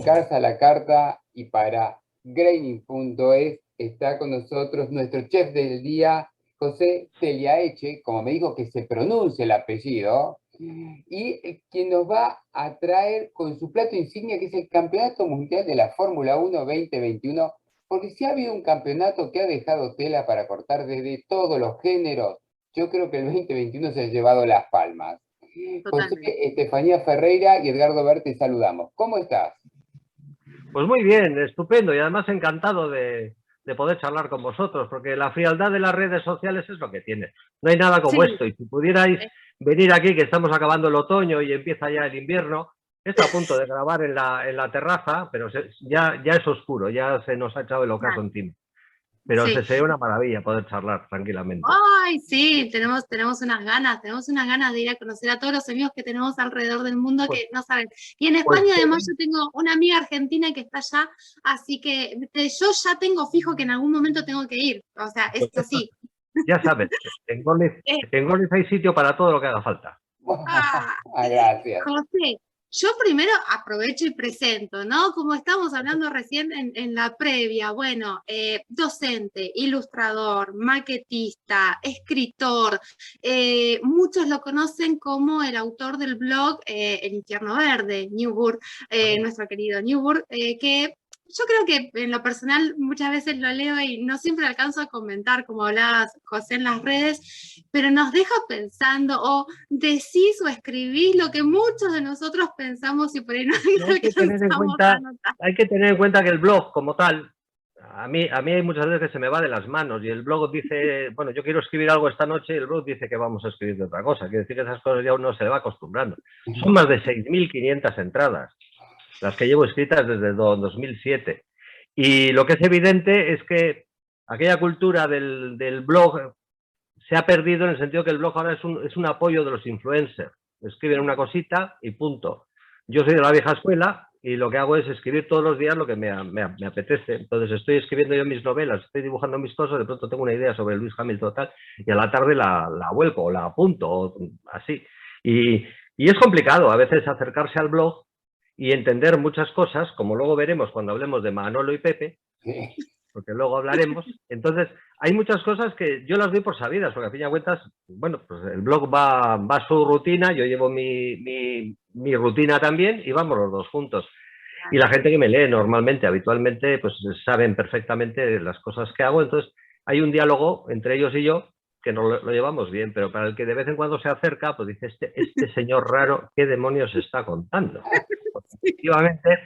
Casa a la Carta y para Graining.es está con nosotros nuestro chef del día, José Teliaeche, como me dijo que se pronuncia el apellido, y quien nos va a traer con su plato insignia, que es el Campeonato Mundial de la Fórmula 1 2021, porque si ha habido un campeonato que ha dejado tela para cortar desde todos los géneros, yo creo que el 2021 se ha llevado las palmas. José, Totalmente. Estefanía Ferreira y Edgardo Ver, te saludamos. ¿Cómo estás? Pues muy bien, estupendo y además encantado de poder charlar con vosotros, porque la frialdad de las redes sociales es lo que tiene. No hay nada como esto, y si pudierais venir aquí, que estamos acabando el otoño y empieza ya el invierno, está a punto de grabar en la terraza, pero ya es oscuro, ya se nos ha echado el ocaso encima. Pero sería una maravilla poder charlar tranquilamente. Ay, sí, tenemos unas ganas de ir a conocer a todos los amigos que tenemos alrededor del mundo que no saben. Y en España además yo tengo una amiga argentina que está allá, así que yo ya tengo fijo que en algún momento tengo que ir, o sea, es así. Ya sabes, en Gorliz hay sitio para todo lo que haga falta. Gracias. José, yo primero aprovecho y presento, ¿no? Como estábamos hablando recién en la previa, bueno, docente, ilustrador, maquetista, escritor, muchos lo conocen como el autor del blog El Infierno Verde, Newburgh, nuestro querido Newburgh, que yo creo que en lo personal muchas veces lo leo y no siempre alcanzo a comentar, como hablabas, José, en las redes, pero nos deja pensando o decís o escribís lo que muchos de nosotros pensamos y por ahí no alcanzamos a notar. Hay que tener en cuenta que el blog como tal, a mí hay muchas veces que se me va de las manos y el blog dice, bueno, yo quiero escribir algo esta noche y el blog dice que vamos a escribir de otra cosa. Quiere decir que esas cosas ya uno se va acostumbrando. Son más de 6.500 entradas, las que llevo escritas desde 2007. Y lo que es evidente es que aquella cultura del blog se ha perdido en el sentido que el blog ahora es un apoyo de los influencers. Escriben una cosita y punto. Yo soy de la vieja escuela y lo que hago es escribir todos los días lo que me apetece. Entonces estoy escribiendo yo mis novelas, estoy dibujando mis cosas, de pronto tengo una idea sobre Lewis Hamilton tal, y a la tarde la vuelco o la apunto, o así. Y es complicado a veces acercarse al blog y entender muchas cosas, como luego veremos cuando hablemos de Manolo y Pepe, porque luego hablaremos. Entonces, hay muchas cosas que yo las doy por sabidas, porque a fin de cuentas, bueno, pues el blog va a su rutina, yo llevo mi rutina también y vamos los dos juntos. Y la gente que me lee normalmente, habitualmente, pues saben perfectamente las cosas que hago, entonces hay un diálogo entre ellos y yo que nos lo llevamos bien, pero para el que de vez en cuando se acerca, pues dice, este señor raro, ¿qué demonios está contando? Porque, efectivamente,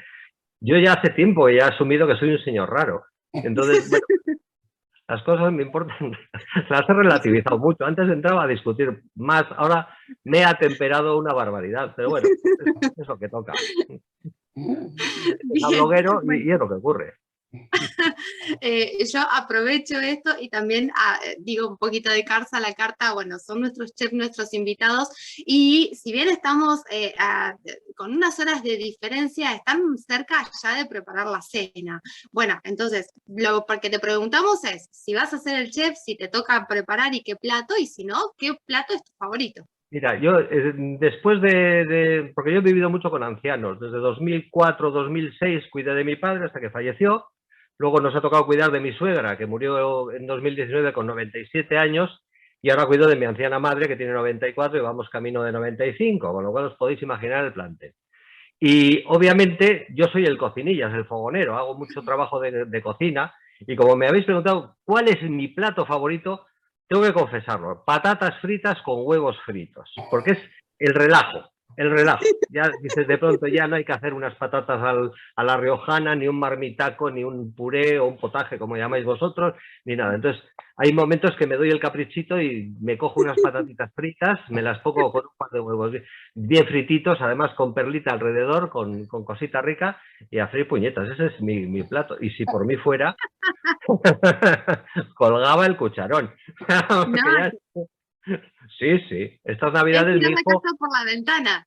yo ya hace tiempo ya he asumido que soy un señor raro. Entonces, bueno, las cosas me importan, las he relativizado mucho. Antes entraba a discutir más, ahora me he atemperado una barbaridad, pero bueno, es lo que toca. Es bloguero y es lo que ocurre. Yo aprovecho esto y también digo un poquito de Carza a la Carta, bueno, son nuestros chefs, nuestros invitados, y si bien estamos con unas horas de diferencia, están cerca ya de preparar la cena. Bueno, entonces, lo que te preguntamos es, si vas a ser el chef, si te toca preparar y qué plato, y si no, ¿qué plato es tu favorito? Mira, yo después porque yo he vivido mucho con ancianos, desde 2004, 2006 cuidé de mi padre hasta que falleció. Luego nos ha tocado cuidar de mi suegra, que murió en 2019 con 97 años, y ahora cuido de mi anciana madre, que tiene 94 y vamos camino de 95, con lo cual os podéis imaginar el plantel. Y obviamente yo soy el cocinillas, el fogonero, hago mucho trabajo de cocina, y como me habéis preguntado cuál es mi plato favorito, tengo que confesarlo, patatas fritas con huevos fritos, porque es el relajo. Ya dices, de pronto ya no hay que hacer unas patatas a la riojana, ni un marmitaco, ni un puré o un potaje, como llamáis vosotros, ni nada. Entonces, hay momentos que me doy el caprichito y me cojo unas patatitas fritas, me las pongo con un par de huevos bien frititos, además con perlita alrededor, con cosita rica, y a freír puñetas. Ese es mi plato. Y si por mí fuera, colgaba el cucharón. No. Sí. Estas navidades es tirar mi la hijo... casa por la ventana.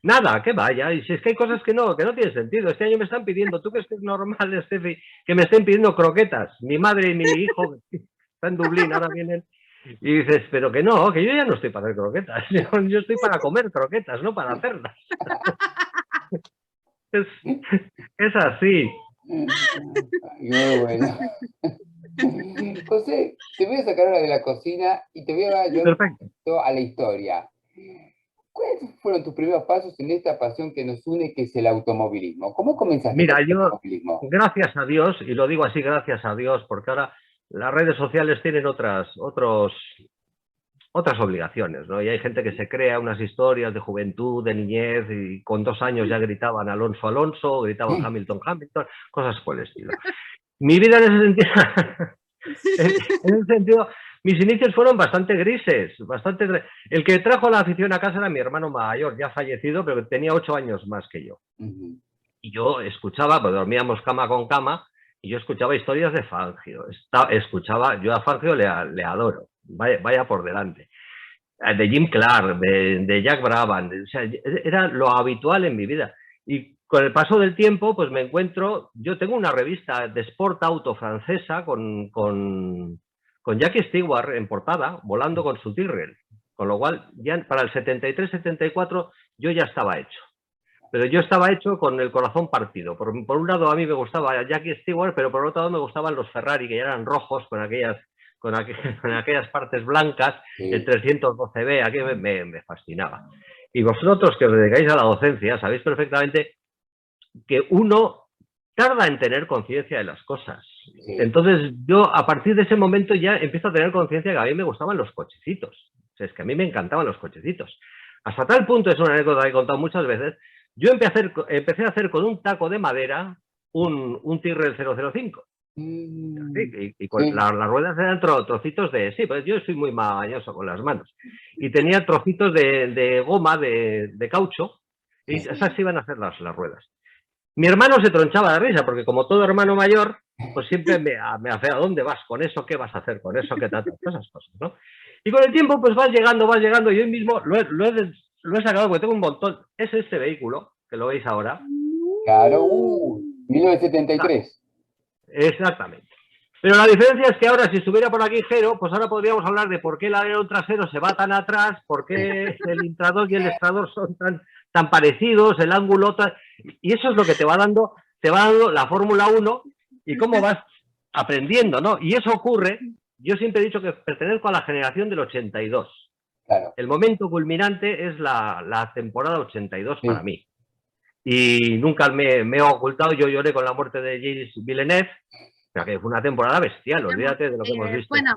Nada, que vaya. Y si es que hay cosas que no tienen sentido. Este año me están pidiendo, tú crees que es normal, Estefi, que me estén pidiendo croquetas. Mi madre y mi hijo están en Dublín, ahora vienen. Y dices, pero que no, que yo ya no estoy para hacer croquetas. Yo estoy para comer croquetas, no para hacerlas. Es así. Muy bueno. José, te voy a sacar ahora de la cocina y te voy a llevar un Perfecto. poquito a la historia. ¿Cuáles fueron tus primeros pasos en esta pasión que nos une, que es el automovilismo? ¿Cómo comenzaste con Mira, el yo, automovilismo? gracias a Dios, y lo digo así, gracias a Dios, porque ahora las redes sociales tienen otras obligaciones, ¿no? Y hay gente que se crea unas historias de juventud, de niñez, y con 2 años ya gritaban Alonso, Alonso, gritaban Hamilton, Hamilton, cosas por el estilo. Mi vida en ese sentido, en ese sentido, mis inicios fueron bastante grises, El que trajo la afición a casa era mi hermano mayor, ya fallecido, pero que tenía 8 años más que yo. Y yo escuchaba, pues dormíamos cama con cama, y yo escuchaba historias de Fangio. Yo a Fangio le adoro, vaya por delante. De Jim Clark, de Jack Brabham, o sea, era lo habitual en mi vida. Y con el paso del tiempo, pues me encuentro, yo tengo una revista de Sport Auto francesa con Jackie Stewart en portada, volando con su Tyrrell, con lo cual ya para el 73-74 yo ya estaba hecho. Pero yo estaba hecho con el corazón partido. Por un lado a mí me gustaba Jackie Stewart, pero por otro lado me gustaban los Ferrari, que ya eran rojos con aquellas partes blancas, el 312B, aquello me fascinaba. Y vosotros que os dedicáis a la docencia, sabéis perfectamente que uno tarda en tener conciencia de las cosas. Entonces yo a partir de ese momento ya empiezo a tener conciencia que a mí me gustaban los cochecitos. O sea, es que a mí me encantaban los cochecitos. Hasta tal punto, es una anécdota que he contado muchas veces, yo empecé a hacer con un taco de madera un Tyrrell 005. Y con las ruedas eran trocitos de... Sí, pues yo soy muy mañoso con las manos. Y tenía trocitos de goma, de caucho, y esas iban a ser las ruedas. Mi hermano se tronchaba de risa, porque como todo hermano mayor, pues siempre me hace, ¿a dónde vas con eso? ¿Qué vas a hacer con eso? ¿Qué tal? Esas cosas, ¿no? Y con el tiempo, pues vas llegando, y hoy mismo lo he sacado porque tengo un montón. Es este vehículo, que lo veis ahora. Claro, 1973. Exactamente. Pero la diferencia es que ahora, si estuviera por aquí Jero, pues ahora podríamos hablar de por qué el alerón trasero se va tan atrás, por qué el intrador y el extrador son tan parecidos, el ángulo... Y eso es lo que te va dando la Fórmula 1 y cómo vas aprendiendo, ¿no? Y eso ocurre, yo siempre he dicho que pertenezco a la generación del 82. Claro. El momento culminante es la temporada 82 para mí. Y nunca me he ocultado, yo lloré con la muerte de Gilles Villeneuve, pero que fue una temporada bestial, olvídate de lo que hemos visto. Bueno,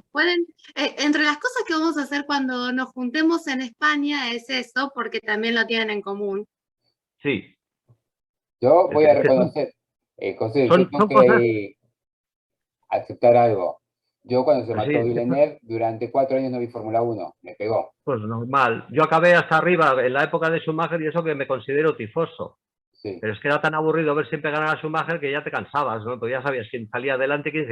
entre las cosas que vamos a hacer cuando nos juntemos en España es eso, porque también lo tienen en común. Sí. Yo voy a reconocer, José, yo tengo que aceptar algo. Yo cuando se mató Villeneuve, durante 4 años no vi Fórmula 1, me pegó. Pues normal. Yo acabé hasta arriba en la época de Schumacher y eso que me considero tifoso. Sí. Pero es que era tan aburrido ver siempre ganar a Schumacher que ya te cansabas, ¿no? Pues ya sabías quién salía adelante, quién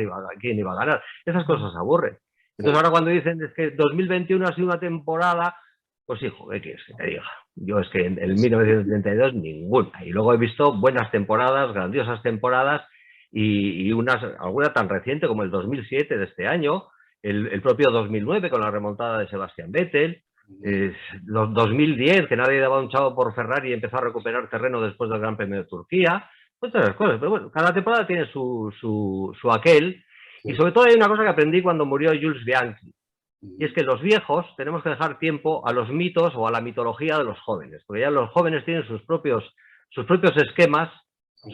iba a ganar. Esas cosas aburren. Entonces ahora cuando dicen es que 2021 ha sido una temporada, pues hijo, ¿qué quieres que te diga? Yo es que en el 1972 ninguna. Y luego he visto buenas temporadas, grandiosas temporadas y alguna tan reciente como el 2007 de este año, el propio 2009 con la remontada de Sebastián Vettel. Los 2010, que nadie daba un chavo por Ferrari y empezó a recuperar terreno después del Gran Premio de Turquía, pues todas las cosas. Pero bueno, cada temporada tiene su aquel. Y sobre todo hay una cosa que aprendí cuando murió Jules Bianchi, y es que los viejos tenemos que dejar tiempo a los mitos o a la mitología de los jóvenes, porque ya los jóvenes tienen sus propios esquemas,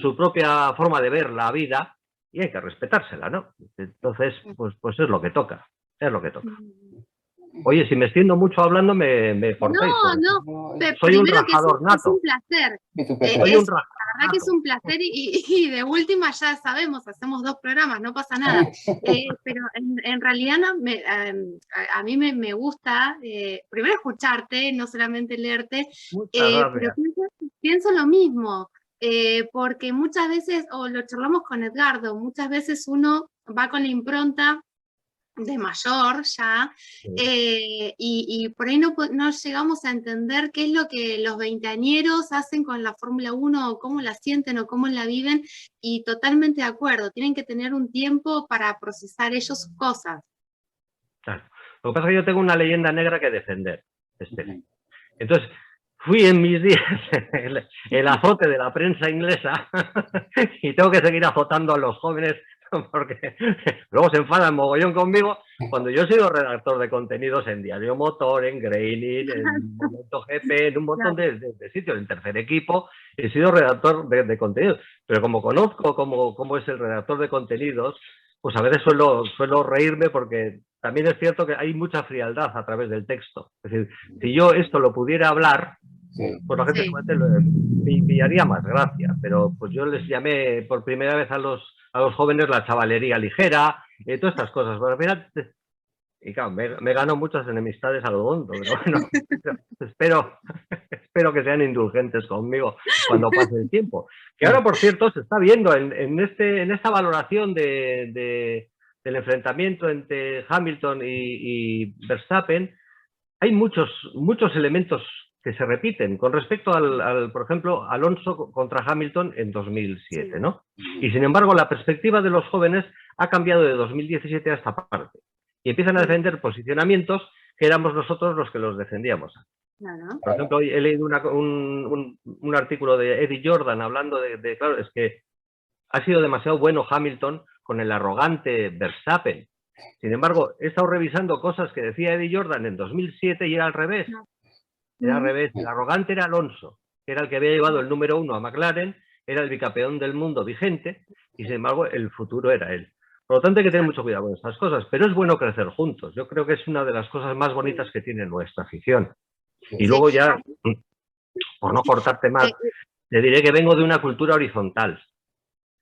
su propia forma de ver la vida, y hay que respetársela, ¿no? Entonces, pues es lo que toca, Oye, si me extiendo mucho hablando, me cortéis. No. Soy un rajador nato. Es un placer. La verdad que es un placer y de última ya sabemos, hacemos 2 programas, no pasa nada. Pero en realidad a mí me gusta primero escucharte, no solamente leerte, pero pienso lo mismo. Porque muchas veces, o lo charlamos con Edgardo, muchas veces uno va con la impronta de mayor ya, y por ahí no llegamos a entender qué es lo que los veinteañeros hacen con la Fórmula 1, o cómo la sienten, o cómo la viven, y totalmente de acuerdo, tienen que tener un tiempo para procesar ellos sus cosas. Claro. Lo que pasa es que yo tengo una leyenda negra que defender, Entonces, fui en mis días el azote de la prensa inglesa y tengo que seguir azotando a los jóvenes porque luego se enfadan mogollón conmigo cuando yo he sido redactor de contenidos en Diario Motor, en Graining, en Momento GP, en un montón de sitios, en Tercer Equipo, he sido redactor de contenidos, pero como conozco cómo es el redactor de contenidos, pues a veces suelo reírme porque también es cierto que hay mucha frialdad a través del texto. Es decir, si yo esto lo pudiera hablar, pues la gente me pillaría más gracia, pero pues yo les llamé por primera vez a los jóvenes la chavalería ligera, todas estas cosas. Pero al final, y claro, me ganó muchas enemistades a lo tonto, pero bueno, espero que sean indulgentes conmigo cuando pase el tiempo. Que ahora, por cierto, se está viendo en esta valoración del enfrentamiento entre Hamilton y Verstappen, hay muchos elementos que se repiten con respecto por ejemplo, Alonso contra Hamilton en 2007, ¿no? Y sin embargo, la perspectiva de los jóvenes ha cambiado de 2017 a esta parte. Y empiezan a defender posicionamientos que éramos nosotros los que los defendíamos. Por ejemplo, hoy he leído un artículo de Eddie Jordan hablando claro, es que ha sido demasiado bueno Hamilton con el arrogante Verstappen. Sin embargo, he estado revisando cosas que decía Eddie Jordan en 2007 y era al revés. Era al revés. El arrogante era Alonso, que era el que había llevado el número 1 a McLaren, era el bicampeón del mundo vigente, y sin embargo el futuro era él. Por lo tanto hay que tener mucho cuidado con estas cosas, pero es bueno crecer juntos. Yo creo que es una de las cosas más bonitas que tiene nuestra afición. Y luego ya, por no cortarte más, te diré que vengo de una cultura horizontal.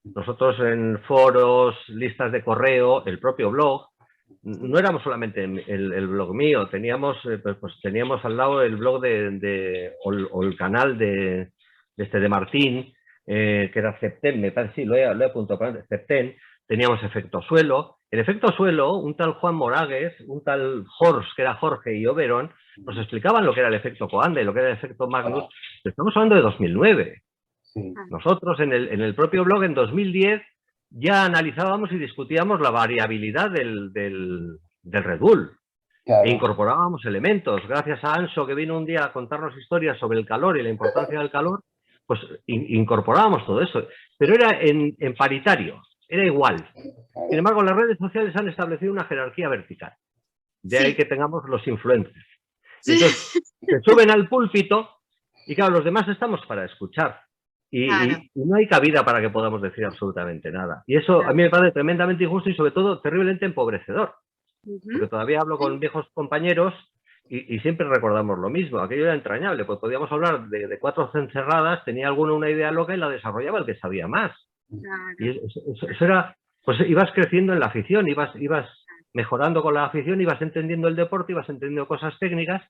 Nosotros en foros, listas de correo, el propio blog, no éramos solamente el blog mío, teníamos al lado el blog o el canal de Martín, que era Cepten, me parece, sí, lo he apuntado, Cepten. Teníamos Efecto Suelo. En Efecto Suelo, un tal Juan Moragues, un tal Horst, que era Jorge, y Oberon, nos explicaban lo que era el efecto Coanda y lo que era el efecto Magnus. Estamos hablando de 2009. Sí. Nosotros en el propio blog, en 2010, ya analizábamos y discutíamos la variabilidad del Red Bull. Claro. E incorporábamos elementos. Gracias a Anso, que vino un día a contarnos historias sobre el calor y la importancia del calor, pues incorporábamos todo eso. Pero era en paritario. Era igual. Sin embargo, las redes sociales han establecido una jerarquía vertical. De ahí que tengamos los influencers. Entonces, se suben al púlpito y claro, los demás estamos para escuchar. Y no hay cabida para que podamos decir absolutamente nada. Y eso a mí me parece tremendamente injusto y sobre todo terriblemente empobrecedor. Porque todavía hablo con viejos compañeros y siempre recordamos lo mismo. Aquello era entrañable, pues podíamos hablar de 4 cencerradas, tenía alguno una idea loca y la desarrollaba el que sabía más. Y eso era, pues ibas creciendo en la afición, ibas mejorando con la afición, ibas entendiendo el deporte, ibas entendiendo cosas técnicas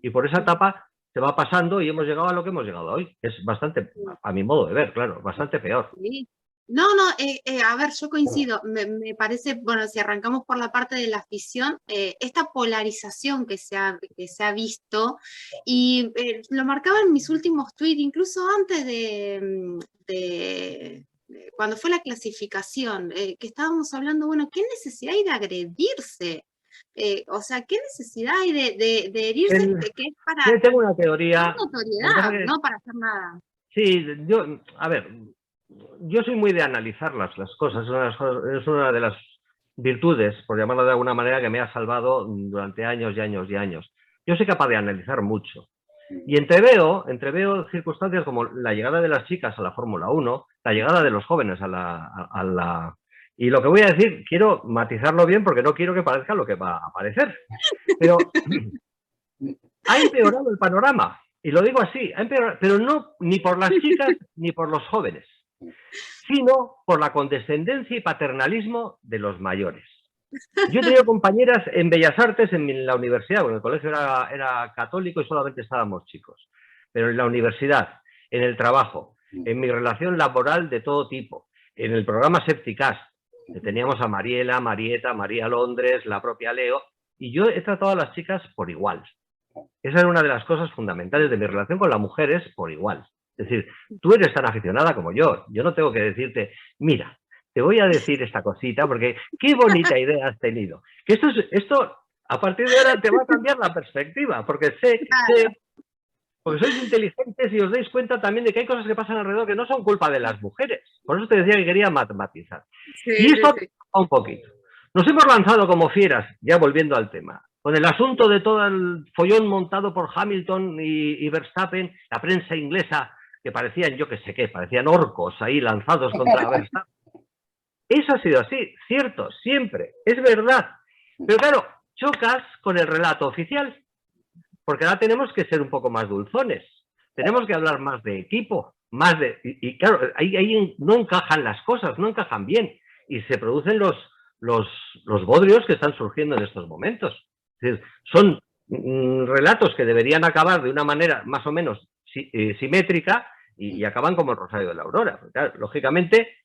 y por esa etapa se va pasando y hemos llegado a lo que hemos llegado hoy. Es bastante, a mi modo de ver, claro, bastante peor. Sí. No, a ver, yo coincido, me parece, bueno, si arrancamos por la parte de la afición, esta polarización que se ha visto, y lo marcaba en mis últimos tweets, incluso antes de cuando fue la clasificación, que estábamos hablando, bueno, ¿qué necesidad hay de agredirse? O sea, ¿qué necesidad hay de herirse? Que es para... Yo tengo una teoría... notoriedad, no para hacer nada. Sí, a ver, yo soy muy de analizar las cosas, es una de las virtudes, por llamarlo de alguna manera, que me ha salvado durante años y años y años. Yo soy capaz de analizar mucho. Y entreveo circunstancias como la llegada de las chicas a la Fórmula 1, la llegada de los jóvenes a la... Y lo que voy a decir, quiero matizarlo bien porque no quiero que parezca lo que va a aparecer. Pero ha empeorado el panorama. Y lo digo así, ha empeorado, pero no ni por las chicas ni por los jóvenes, sino por la condescendencia y paternalismo de los mayores. Yo he tenido compañeras en Bellas Artes en la universidad, porque el colegio era católico y solamente estábamos chicos, pero en la universidad, en el trabajo, en mi relación laboral de todo tipo, en el programa Septicast, que teníamos a Mariela, Marieta, María Londres, la propia Leo, y yo he tratado a las chicas por igual. Esa era una de las cosas fundamentales de mi relación con las mujeres, por igual. Es decir, tú eres tan aficionada como yo no tengo que decirte, mira, te voy a decir esta cosita porque qué bonita idea has tenido. Que esto a partir de ahora te va a cambiar la perspectiva, porque sé Porque sois inteligentes y os dais cuenta también de que hay cosas que pasan alrededor que no son culpa de las mujeres. Por eso te decía que quería matizar. Y esto un poquito. Nos hemos lanzado como fieras, ya volviendo al tema, con el asunto de todo el follón montado por Hamilton y Verstappen, la prensa inglesa, que parecían, yo que sé qué, parecían orcos ahí lanzados contra Verstappen. Eso ha sido así, cierto, siempre, es verdad. Pero claro, chocas con el relato oficial, porque ahora tenemos que ser un poco más dulzones, tenemos que hablar más de equipo, más de... Y claro, ahí no encajan las cosas, no encajan bien, y se producen los bodrios que están surgiendo en estos momentos. Es decir, son relatos que deberían acabar de una manera más o menos simétrica y acaban como el Rosario de la Aurora. Claro, lógicamente,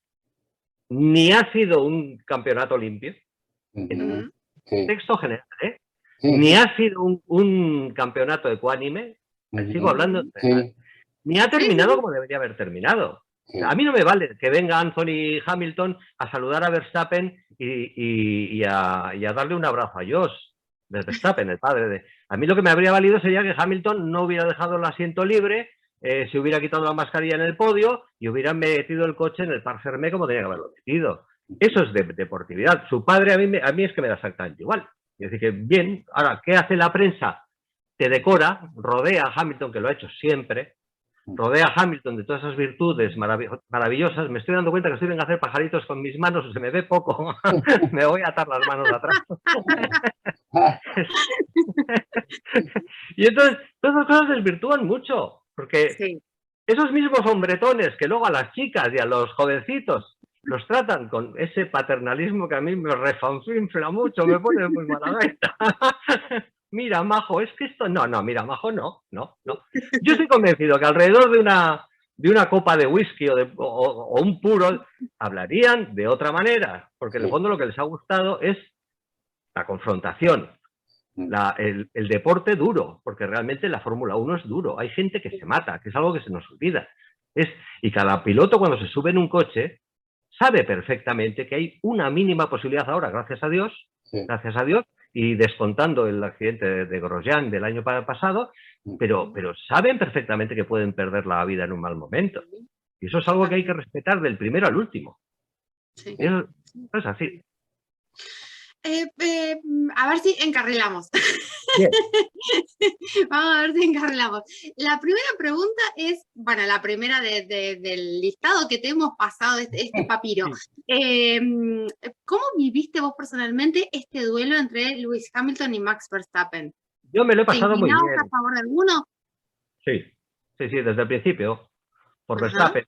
ni ha sido un campeonato limpio, en un contexto general, ni ha sido un campeonato ecuánime, sigo hablando, ni ha terminado como debería haber terminado. A mí no me vale que venga Anthony Hamilton a saludar a Verstappen y a darle un abrazo a Josh de Verstappen, el padre de... A mí lo que me habría valido sería que Hamilton no hubiera dejado el asiento libre, se hubiera quitado la mascarilla en el podio y hubiera metido el coche en el Parc Fermé como tenía que haberlo metido. Eso es de deportividad. Su padre a mí es que me da exactamente igual. Es decir, que bien, ahora, ¿qué hace la prensa? Te decora, rodea a Hamilton, que lo ha hecho siempre, rodea a Hamilton de todas esas virtudes maravillosas. Me estoy dando cuenta que estoy venga a hacer pajaritos con mis manos, se me ve poco. Me voy a atar las manos atrás. Y entonces, todas esas cosas desvirtúan mucho, porque esos mismos hombretones que luego a las chicas y a los jovencitos los tratan con ese paternalismo que a mí me refanfinfla mucho, me pone muy malagueta. Mira, majo, es que esto... No, mira, majo, no. Yo estoy convencido que alrededor de una copa de whisky o un puro hablarían de otra manera, porque en el fondo lo que les ha gustado es la confrontación, el deporte duro, porque realmente la Fórmula 1 es duro. Hay gente que se mata, que es algo que se nos olvida. Y cada piloto cuando se sube en un coche sabe perfectamente que hay una mínima posibilidad ahora, gracias a Dios, y descontando el accidente de Grosjean del año pasado, pero saben perfectamente que pueden perder la vida en un mal momento. Y eso es algo que hay que respetar del primero al último. Eso es así. A ver si encarrilamos. Vamos a ver si encarrilamos. La primera pregunta es, bueno, la primera del listado que te hemos pasado, este papiro. ¿Cómo viviste vos personalmente este duelo entre Lewis Hamilton y Max Verstappen? Yo me lo he pasado muy bien. ¿Te inclinabas a favor de alguno? Sí, desde el principio, por Verstappen.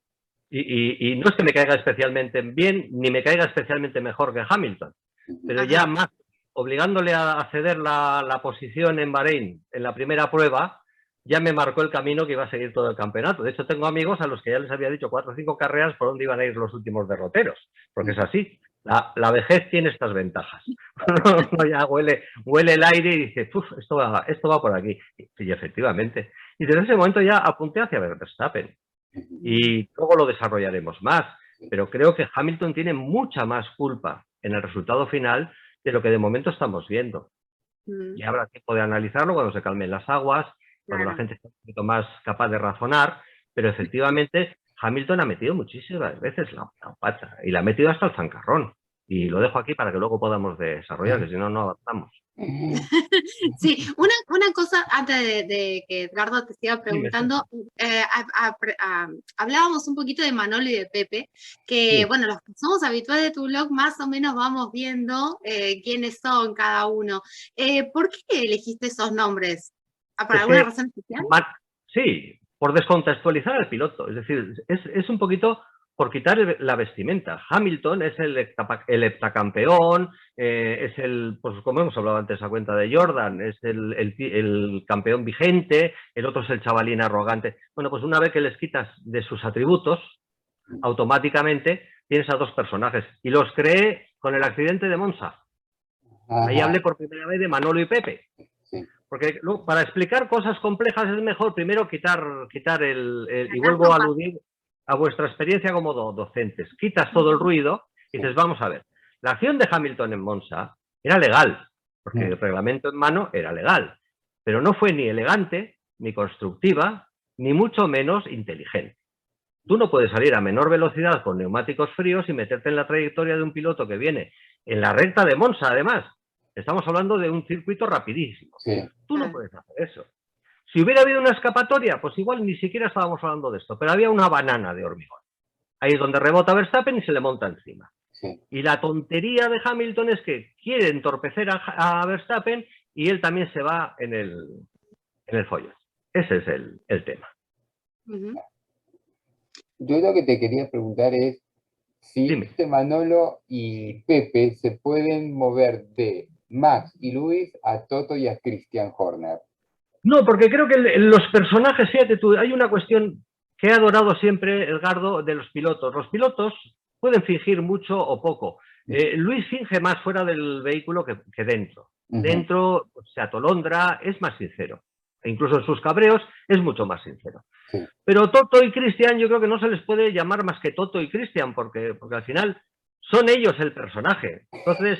Y no es que me caiga especialmente bien, ni me caiga especialmente mejor que Hamilton. Pero ya más, obligándole a ceder la posición en Bahrein en la primera prueba, ya me marcó el camino que iba a seguir todo el campeonato. De hecho, tengo amigos a los que ya les había dicho 4 o 5 carreras por dónde iban a ir los últimos derroteros, porque es así. La vejez tiene estas ventajas. Uno ya huele el aire y dice, esto va por aquí. Y efectivamente. Y desde ese momento ya apunté hacia Verstappen. Y luego lo desarrollaremos más. Pero creo que Hamilton tiene mucha más culpa en el resultado final de lo que de momento estamos viendo. Y habrá tiempo de analizarlo cuando se calmen las aguas, cuando la gente esté un poquito más capaz de razonar, pero efectivamente Hamilton ha metido muchísimas veces la pata y la ha metido hasta el zancarrón. Y lo dejo aquí para que luego podamos desarrollar, que si no, no avanzamos. Sí, una cosa antes de que Edgardo te siga preguntando, hablábamos un poquito de Manolo y de Pepe, que bueno, los que somos habituales de tu blog más o menos vamos viendo quiénes son cada uno. ¿Por qué elegiste esos nombres? ¿Por alguna razón especial? Sí, por descontextualizar al piloto, es decir, es un poquito por quitar la vestimenta. Hamilton es el heptacampeón, es pues como hemos hablado antes a cuenta de Jordan, es el campeón vigente, el otro es el chavalín arrogante. Bueno, pues una vez que les quitas de sus atributos, automáticamente tienes a 2 personajes. Y los creé con el accidente de Monza. Ahí hablé por primera vez de Manolo y Pepe. Porque para explicar cosas complejas es mejor primero quitar y vuelvo a aludir a vuestra experiencia como docentes. Quitas todo el ruido y dices, vamos a ver, la acción de Hamilton en Monza era legal, porque el reglamento en mano era legal, pero no fue ni elegante, ni constructiva, ni mucho menos inteligente. Tú no puedes salir a menor velocidad con neumáticos fríos y meterte en la trayectoria de un piloto que viene en la recta de Monza, además. Estamos hablando de un circuito rapidísimo. Sí. Tú no puedes hacer eso. Si hubiera habido una escapatoria, pues igual ni siquiera estábamos hablando de esto, pero había una banana de hormigón. Ahí es donde rebota Verstappen y se le monta encima. Sí. Y la tontería de Hamilton es que quiere entorpecer a Verstappen y él también se va en el follón. Ese es el tema. Yo lo que te quería preguntar es si Dime. Manolo y Pepe se pueden mover de Max y Luis a Toto y a Christian Horner. No, porque creo que los personajes, fíjate tú, hay una cuestión que he adorado siempre, Edgardo, de los pilotos. Los pilotos pueden fingir mucho o poco. Luis finge más fuera del vehículo que dentro. Dentro se atolondra, es más sincero. E incluso en sus cabreos es mucho más sincero. Sí. Pero Toto y Christian yo creo que no se les puede llamar más que Toto y Christian, porque al final son ellos el personaje. Entonces,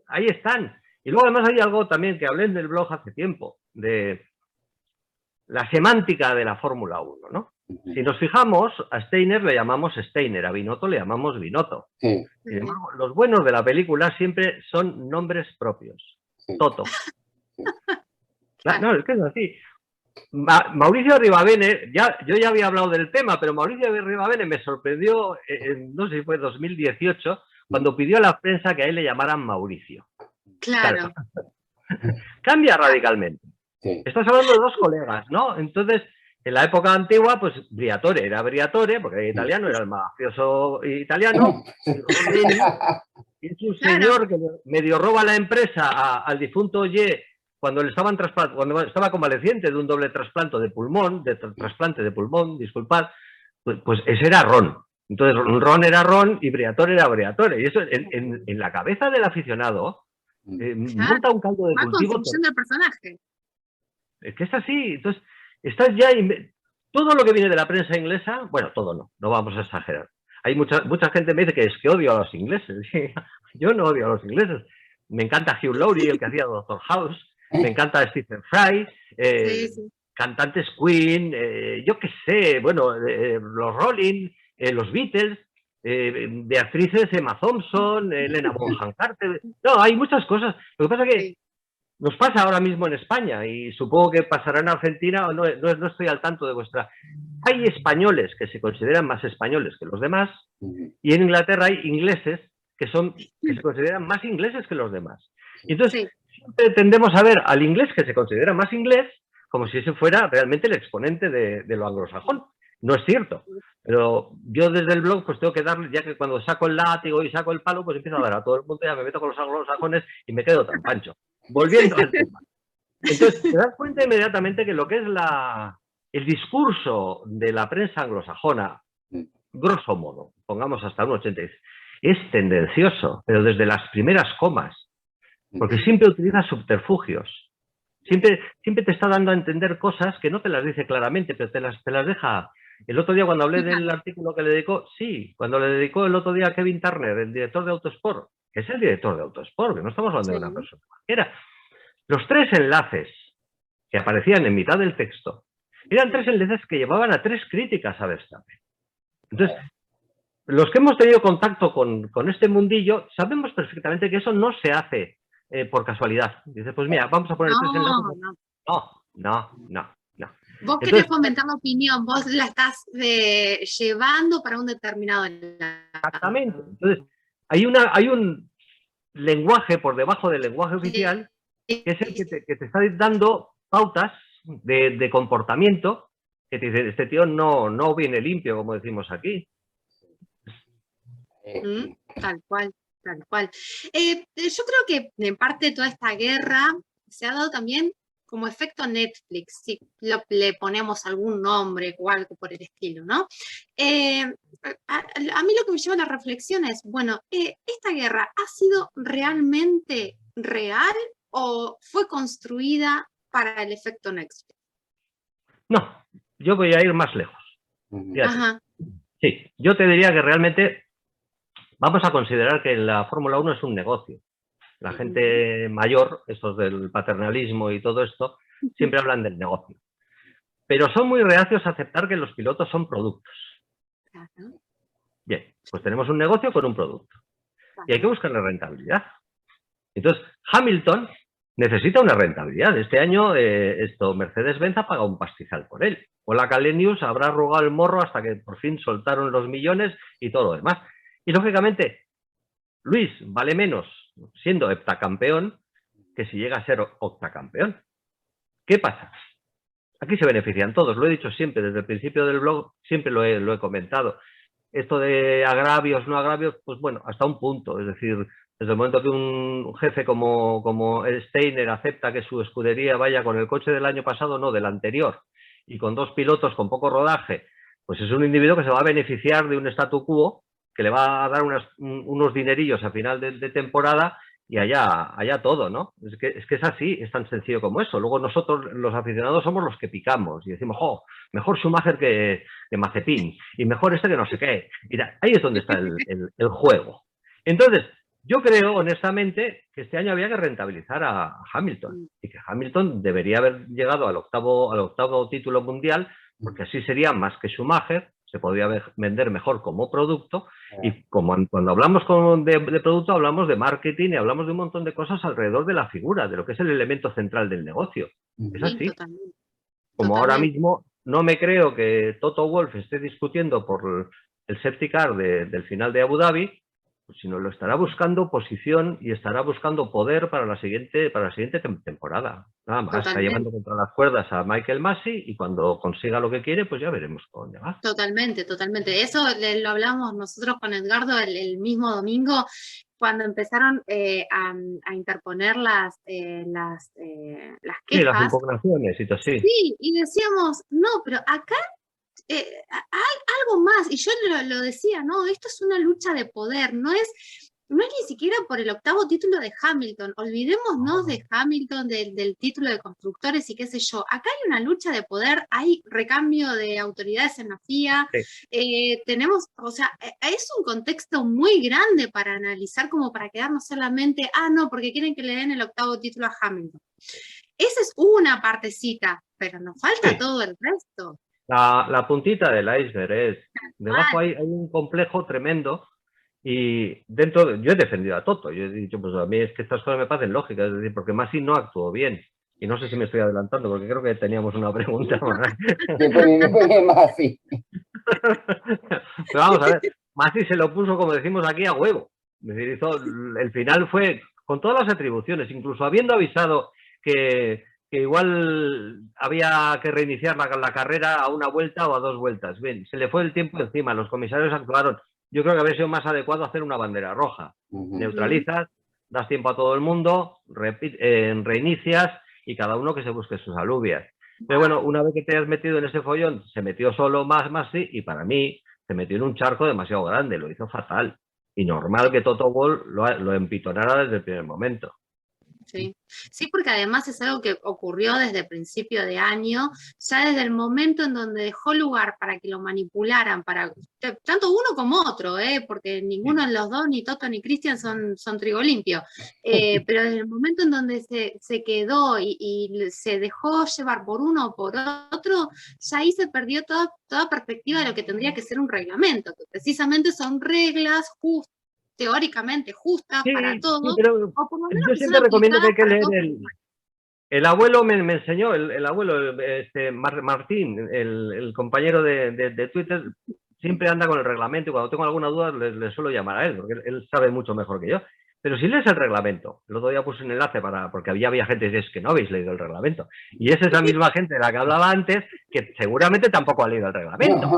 ahí están. Y luego además hay algo también que hablé en el blog hace tiempo, de la semántica de la Fórmula 1, ¿no? Si nos fijamos, a Steiner le llamamos Steiner, a Binotto le llamamos Binotto. Sí. Sin embargo, los buenos de la película siempre son nombres propios. Sí. Toto. Sí. No, es que es así. Mauricio Rivabene, yo ya había hablado del tema, pero Mauricio Rivabene me sorprendió, no sé si fue 2018, cuando pidió a la prensa que a él le llamaran Mauricio. Claro. Cambia radicalmente. Sí. Estás hablando de dos colegas, ¿no? Entonces, en la época antigua, pues Briatore era Briatore, porque era italiano, era el mafioso italiano. Y es un señor que medio roba la empresa al difunto Ye cuando estaba convaleciente de un doble trasplante de pulmón, disculpad, pues ese era Ron. Entonces, Ron era Ron y Briatore era Briatore. Y eso en la cabeza del aficionado monta un caldo de cultivo. Construcción del personaje. Es que es así. Entonces, estás ya... Todo lo que viene de la prensa inglesa, bueno, todo no vamos a exagerar. Hay mucha gente me dice que es que odio a los ingleses. Yo no odio a los ingleses. Me encanta Hugh Laurie, el que hacía Doctor House. Me encanta Stephen Fry. Cantantes Queen, yo qué sé, bueno, los Rolling, los Beatles, de actrices Emma Thompson, Elena Bonham Carter. No, hay muchas cosas. Lo que pasa es que nos pasa ahora mismo en España y supongo que pasará en Argentina, no estoy al tanto de vuestra... Hay españoles que se consideran más españoles que los demás y en Inglaterra hay ingleses que se consideran más ingleses que los demás. Y entonces siempre tendemos a ver al inglés que se considera más inglés como si ese fuera realmente el exponente de lo anglosajón. No es cierto. Pero yo desde el blog pues tengo que darle, ya que cuando saco el látigo y saco el palo, pues empiezo a dar a todo el mundo, ya me meto con los anglosajones y me quedo tan pancho. Volviendo al tema. Entonces, te das cuenta inmediatamente que lo que es el discurso de la prensa anglosajona, grosso modo, pongamos hasta un 86, es tendencioso, pero desde las primeras comas, porque siempre utiliza subterfugios. Siempre te está dando a entender cosas que no te las dice claramente, pero te las deja. El otro día cuando hablé del artículo que le dedicó, cuando le dedicó el otro día a Kevin Turner, el director de Autosport, que es el director de Autosport, que no estamos hablando de una persona cualquiera. Los 3 enlaces que aparecían en mitad del texto eran 3 enlaces que llevaban a 3 críticas a Verstappen. Entonces, los que hemos tenido contacto con este mundillo sabemos perfectamente que eso no se hace por casualidad. Dice, pues mira, vamos a poner 3 enlaces. No. Vos querés fomentar la opinión, vos la estás llevando para un determinado enlace. Exactamente. Entonces, hay un lenguaje por debajo del lenguaje oficial que es el que te está dando pautas de comportamiento que te dice, este tío no viene limpio, como decimos aquí. Tal cual. Yo creo que en parte toda esta guerra se ha dado también como efecto Netflix, si le ponemos algún nombre o algo por el estilo, ¿no? A mí lo que me lleva a la reflexión es, bueno, ¿esta guerra ha sido realmente real o fue construida para el efecto Netflix? No, yo voy a ir más lejos. Sí, yo te diría que realmente vamos a considerar que la Fórmula 1 es un negocio. La gente mayor, estos del paternalismo y todo esto, siempre hablan del negocio. pero son muy reacios a aceptar que los pilotos son productos. Claro. Bien, pues tenemos un negocio con un producto y hay que buscarle rentabilidad. Entonces, Hamilton necesita una rentabilidad. Este año Mercedes-Benz ha pagado un pastizal por él. O la Källenius habrá arrugado el morro hasta que por fin soltaron los millones y todo lo demás. Y lógicamente, Luis vale menos siendo heptacampeón que si llega a ser octacampeón. ¿Qué pasa? Aquí se benefician todos, lo he dicho siempre, desde el principio del blog, siempre lo he comentado. Esto de agravios, no agravios, pues bueno, hasta un punto. Es decir, desde el momento que un jefe como Steiner acepta que su escudería vaya con el coche del año pasado, no, del anterior, y con 2 pilotos con poco rodaje, pues es un individuo que se va a beneficiar de un statu quo, que le va a dar unos dinerillos a final de temporada y allá todo, ¿no? Es que es así, es tan sencillo como eso. Luego nosotros, los aficionados, somos los que picamos y decimos, ¡oh! Mejor Schumacher que Mazepin y mejor que no sé qué. Mira, ahí es donde está el juego. Entonces, yo creo, honestamente, que este año había que rentabilizar a Hamilton y que Hamilton debería haber llegado al octavo título mundial, porque así sería más que Schumacher, se podría vender mejor como producto y cuando hablamos de producto hablamos de marketing y hablamos de un montón de cosas alrededor de la figura, de lo que es el elemento central del negocio. Es así. Totalmente. Como ahora mismo no me creo que Toto Wolff esté discutiendo por el safety car del final de Abu Dhabi, pues sino lo estará buscando posición y estará buscando poder para la siguiente temporada. Nada más, está llevando contra las cuerdas a Michael Masi y cuando consiga lo que quiere, pues ya veremos por dónde va. Totalmente, totalmente. Eso lo hablamos nosotros con Edgardo el mismo domingo, cuando empezaron a interponer las quejas. Sí, las impugnaciones y todo, sí. Sí, y decíamos, no, pero acá hay algo más, y yo lo decía, no, esto es una lucha de poder, no es ni siquiera por el 8º título de Hamilton, olvidémonos de Hamilton, del título de constructores y qué sé yo, acá hay una lucha de poder, hay recambio de autoridades en la FIA, sí. Tenemos, o sea, es un contexto muy grande para analizar como para quedarnos solamente, no, porque quieren que le den el 8º título a Hamilton. Esa es una partecita, pero nos falta todo el resto. La puntita del iceberg es, debajo hay un complejo tremendo y dentro, yo he defendido a Toto, yo he dicho, pues a mí es que estas cosas me parecen lógicas, es decir, porque Masi no actuó bien. Y no sé si me estoy adelantando, porque creo que teníamos una pregunta más. Después de Masi. Pero vamos a ver, Masi se lo puso, como decimos aquí, a huevo. Es decir, el final fue con todas las atribuciones, incluso habiendo avisado que igual había que reiniciar la carrera a una vuelta o a 2 vueltas. Bien, se le fue el tiempo encima, los comisarios actuaron. Yo creo que habría sido más adecuado hacer una bandera roja. Neutralizas, das tiempo a todo el mundo, reinicias y cada uno que se busque sus alubias. Pero bueno, una vez que te has metido en ese follón, se metió solo más sí, y para mí se metió en un charco demasiado grande, lo hizo fatal. Y normal que Toto Wolff lo empitonara desde el primer momento. Sí, porque además es algo que ocurrió desde el principio de año, ya desde el momento en donde dejó lugar para que lo manipularan, tanto uno como otro, porque ninguno de los dos, ni Toto ni Christian, son trigo limpio, pero desde el momento en donde se quedó y se dejó llevar por uno o por otro, ya ahí se perdió toda perspectiva de lo que tendría que ser un reglamento, que precisamente son reglas justas, teóricamente justas para todos. Sí, pero yo siempre recomiendo que hay que leer el abuelo me enseñó, el abuelo Martín, el compañero de Twitter, siempre anda con el reglamento y cuando tengo alguna duda le suelo llamar a él, porque él sabe mucho mejor que yo. Pero si lees el reglamento, el otro día puse un enlace porque había gente que dice, es que no habéis leído el reglamento. Y esa es la misma gente de la que hablaba antes, que seguramente tampoco ha leído el reglamento.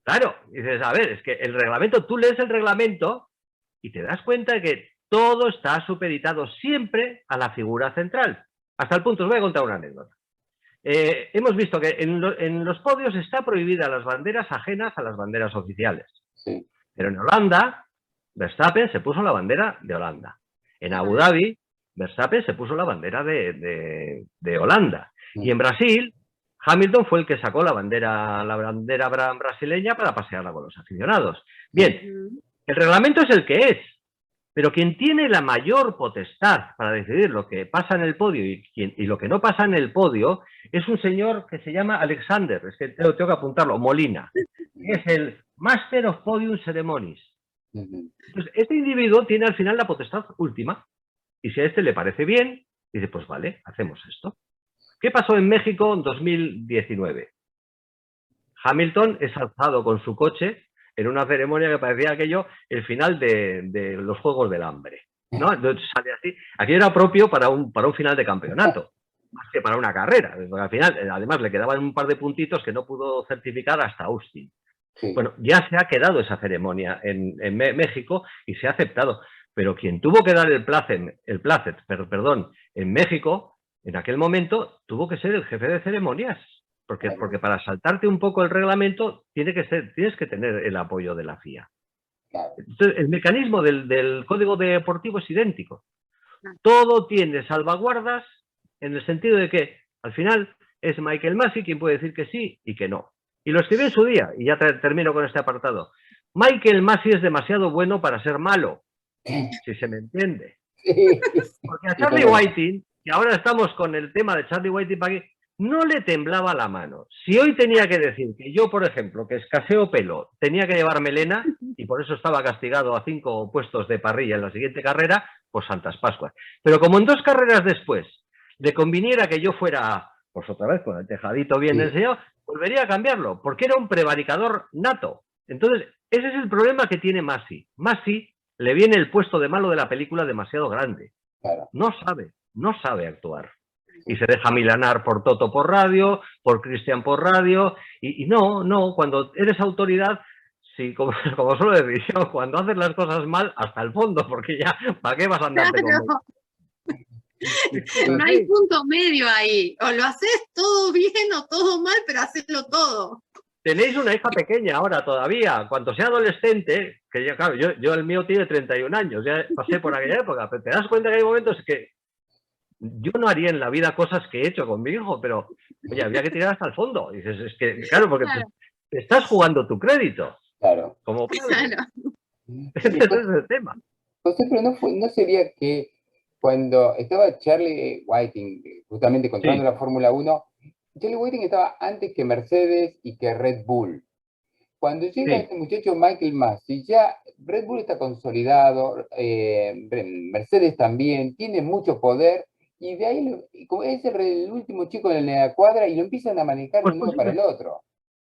Claro, dices, a ver, es que el reglamento, tú lees el reglamento y te das cuenta de que todo está supeditado siempre a la figura central. Hasta el punto, os voy a contar una anécdota. Hemos visto que en los podios está prohibida las banderas ajenas a las banderas oficiales. Sí. Pero en Holanda, Verstappen se puso la bandera de Holanda. En Abu Dhabi, Verstappen se puso la bandera de Holanda. Y en Brasil, Hamilton fue el que sacó la bandera brasileña para pasearla con los aficionados. Bien, el reglamento es el que es, pero quien tiene la mayor potestad para decidir lo que pasa en el podio y lo que no pasa en el podio es un señor que se llama Alexander, es que tengo que apuntarlo, Molina, que es el Master of Podium Ceremonies. Entonces, este individuo tiene al final la potestad última, y si a este le parece bien, dice, pues vale, hacemos esto. ¿Qué pasó en México en 2019? Hamilton es alzado con su coche en una ceremonia que parecía aquello el final de los Juegos del Hambre, ¿no? Entonces sale así. Aquello era propio para un final de campeonato, más que para una carrera. Porque al final, además, le quedaban un par de puntitos que no pudo certificar hasta Austin. Sí. Bueno, ya se ha quedado esa ceremonia en México y se ha aceptado. Pero quien tuvo que dar el placet, en México, en aquel momento, tuvo que ser el jefe de ceremonias. Porque para saltarte un poco el reglamento tienes que tener el apoyo de la FIA. Entonces, el mecanismo del código deportivo es idéntico. Todo tiene salvaguardas en el sentido de que al final es Michael Masi quien puede decir que sí y que no. Y lo escribí en su día, y ya termino con este apartado. Michael Masi es demasiado bueno para ser malo, si se me entiende. Porque a Charlie Whiting, que ahora estamos con el tema de Charlie Whiting para aquí, no le temblaba la mano. Si hoy tenía que decir que yo, por ejemplo, que escaseo pelo, tenía que llevar melena y por eso estaba castigado a 5 puestos de parrilla en la siguiente carrera, pues Santas Pascuas. Pero como en 2 carreras después le conviniera que yo fuera, pues otra vez con el tejadito bien enseñado, volvería a cambiarlo, porque era un prevaricador nato. Entonces, ese es el problema que tiene Masi. Masi le viene el puesto de malo de la película demasiado grande. No sabe actuar. Y se deja milanar por Toto por radio, por Cristian por radio, y no, cuando eres autoridad, sí, como suelo decir yo, cuando haces las cosas mal, hasta el fondo, porque ya, ¿para qué vas a andarte con... No hay punto medio ahí, o lo haces todo bien o todo mal, pero hacerlo todo. Tenéis una hija pequeña ahora todavía, cuando sea adolescente, que ya, claro, yo el mío tiene 31 años, ya pasé por aquella época, pero te das cuenta que hay momentos que yo no haría en la vida cosas que he hecho con mi hijo, pero oye, había que tirar hasta el fondo. Y dices, es que, claro, porque te estás jugando tu crédito. Claro. Como padre. Claro. Ese es el tema. José, pero no sería que cuando estaba Charlie Whiting, justamente controlando la Fórmula 1, Charlie Whiting estaba antes que Mercedes y que Red Bull. Cuando llega este muchacho Michael Masi, ya Red Bull está consolidado, Mercedes también, tiene mucho poder, y de ahí es el último chico en la cuadra y lo empiezan a manejar de un lado para el otro.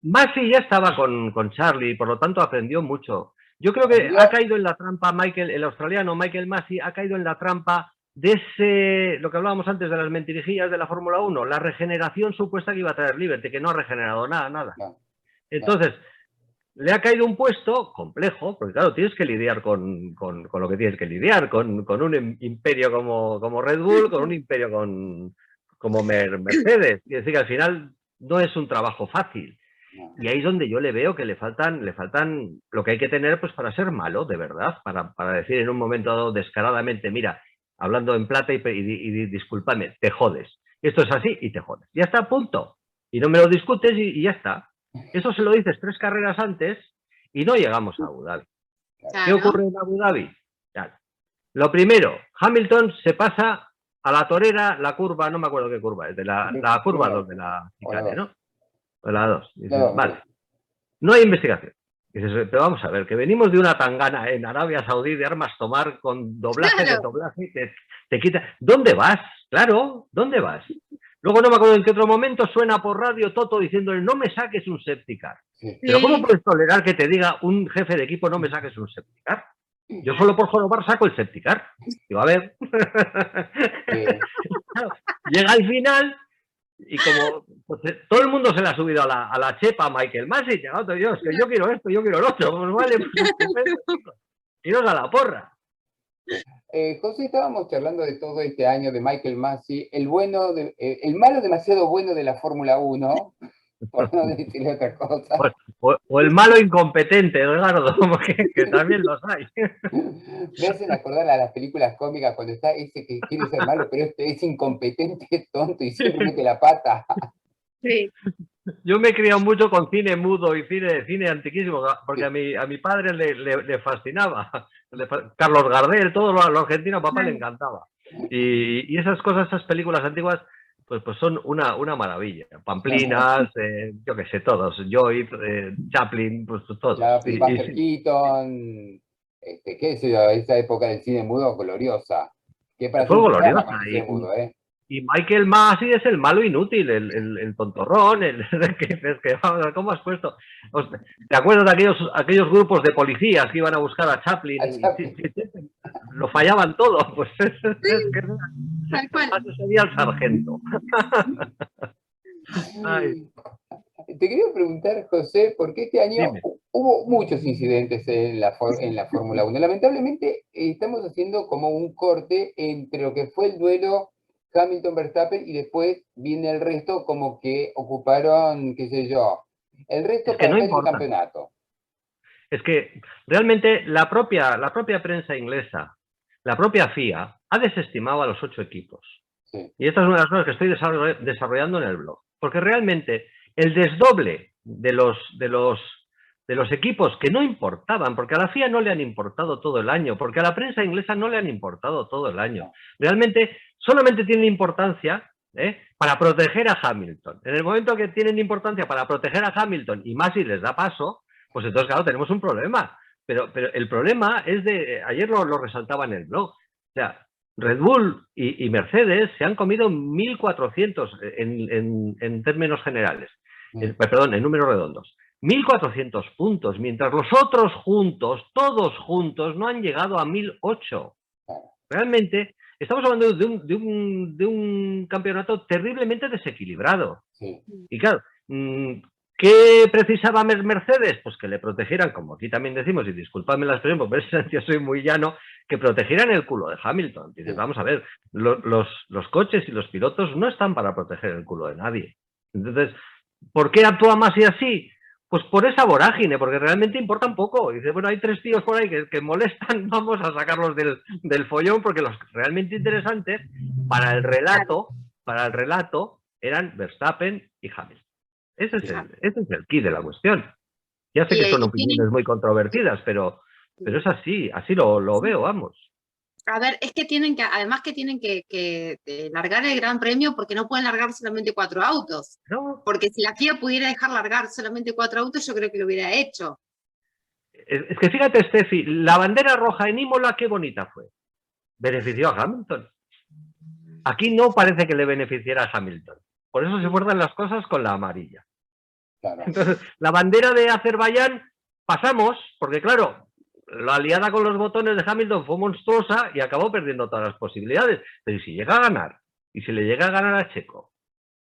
Masi ya estaba con Charlie y por lo tanto aprendió mucho. Yo creo que ha caído en la trampa el australiano Michael Masi ha caído en la trampa de lo que hablábamos antes de las mentirijillas de la Fórmula 1, la regeneración supuesta que iba a traer Liberty, que no ha regenerado nada. Entonces, le ha caído un puesto complejo, porque claro, tienes que lidiar con lo que tienes que lidiar, con un imperio como Red Bull, con un imperio como Mercedes. Es decir, que al final no es un trabajo fácil. Y ahí es donde yo le veo que le faltan lo que hay que tener pues para ser malo, de verdad, para decir en un momento dado descaradamente, mira, hablando en plata y discúlpame, te jodes. Esto es así y te jodes. Ya está, punto. Y no me lo discutes y ya está. Eso se lo dices 3 carreras antes y no llegamos a Abu Dhabi. ¿Qué ocurre en Abu Dhabi? Lo primero, Hamilton se pasa a la torera, la curva, no me acuerdo qué curva es, de la curva 2 de la chicane, ¿no? O la 2. Dices, vale, no hay investigación. Dices, pero vamos a ver, que venimos de una tangana en Arabia Saudí de armas tomar con doblaje de doblaje, te quita. ¿Dónde vas? Claro, ¿dónde vas? Luego no me acuerdo en qué otro momento suena por radio Toto diciéndole no me saques un safety car. Pero ¿cómo puedes tolerar que te diga un jefe de equipo no me saques un safety car? Yo solo por jorobar saco el safety car. Digo, a ver. Llega al final y como pues, todo el mundo se le ha subido a la chepa a Michael Masi, Dios, que yo quiero esto, yo quiero lo otro. Pues vale, pues, iros a la porra. José, estábamos charlando de todo este año de Michael Masi, el malo demasiado bueno de la Fórmula 1, por no decirle otra cosa. O el malo incompetente, Eduardo, que también los hay. Me hacen acordar a las películas cómicas cuando está ese que quiere ser malo, pero es incompetente, es tonto y siempre mete la pata. Sí. Yo me he criado mucho con cine mudo y cine antiquísimo, porque a mi padre le fascinaba. Carlos Gardel, todo lo argentino a papá le encantaba. Y esas cosas, esas películas antiguas, pues son una maravilla. Pamplinas, yo qué sé, todos. Joy, Chaplin, pues todos. Chaplin, Buster Keaton, qué sé yo, esa época del cine mudo gloriosa. Que para hacer fue un programa gloriosa. con el cine mudo, ¿eh? Y Michael Massey es el malo inútil, el tontorrón, vamos, ¿cómo has puesto? ¿Te acuerdas de aquellos grupos de policías que iban a buscar a Chaplin? A Chaplin. Lo fallaban todo, pues Sí, tal cual. eso sería el sargento. Ay, Te quería preguntar, José, porque este año dime. hubo muchos incidentes en la Fórmula 1. Lamentablemente, estamos haciendo como un corte entre lo que fue el duelo Hamilton-Verstappen y después viene el resto como que ocuparon, qué sé yo, el resto Es que para no estar en el importa. campeonato. Es que realmente la propia prensa inglesa, la propia FIA, ha desestimado a los 8 equipos. Sí. Y esta es una de las cosas que estoy desarrollando en el blog. Porque realmente el desdoble de los equipos que no importaban, porque a la FIA no le han importado todo el año, porque a la prensa inglesa no le han importado todo el año. Realmente solamente tienen importancia para proteger a Hamilton. En el momento que tienen importancia para proteger a Hamilton, y más si les da paso, pues entonces, claro, tenemos un problema. Pero el problema es ayer lo resaltaba en el blog, o sea, Red Bull y Mercedes se han comido 1.400 en términos generales, perdón, en números redondos. 1.400 puntos, mientras los otros juntos, todos juntos, no han llegado a 1.008. Realmente estamos hablando de un campeonato terriblemente desequilibrado. Sí. Y claro, ¿qué precisaba Mercedes? Pues que le protegieran, como aquí también decimos, y disculpadme la expresión, porque yo soy muy llano, que protegieran el culo de Hamilton. Dices, vamos a ver, los coches y los pilotos no están para proteger el culo de nadie. Entonces, ¿por qué actúa más y así? Pues por esa vorágine, porque realmente importan poco. Dice, bueno, hay 3 tíos por ahí que molestan, vamos a sacarlos del follón, porque los realmente interesantes para el relato eran Verstappen y Hamilton. Ese es el key de la cuestión. Ya sé que son opiniones muy controvertidas, pero es así lo veo, vamos. A ver, es que además que tienen que largar el Gran Premio porque no pueden largar solamente 4 autos. No. Porque si la FIA pudiera dejar largar solamente 4 autos, yo creo que lo hubiera hecho. Es que fíjate, Steffi, la bandera roja en Imola, qué bonita fue. Benefició a Hamilton. Aquí no parece que le beneficiara a Hamilton. Por eso se fuerzan las cosas con la amarilla. Claro. Entonces, la bandera de Azerbaiyán pasamos, porque claro, la aliada con los botones de Hamilton fue monstruosa y acabó perdiendo todas las posibilidades. Pero ¿y si llega a ganar? ¿Y si le llega a ganar a Checo?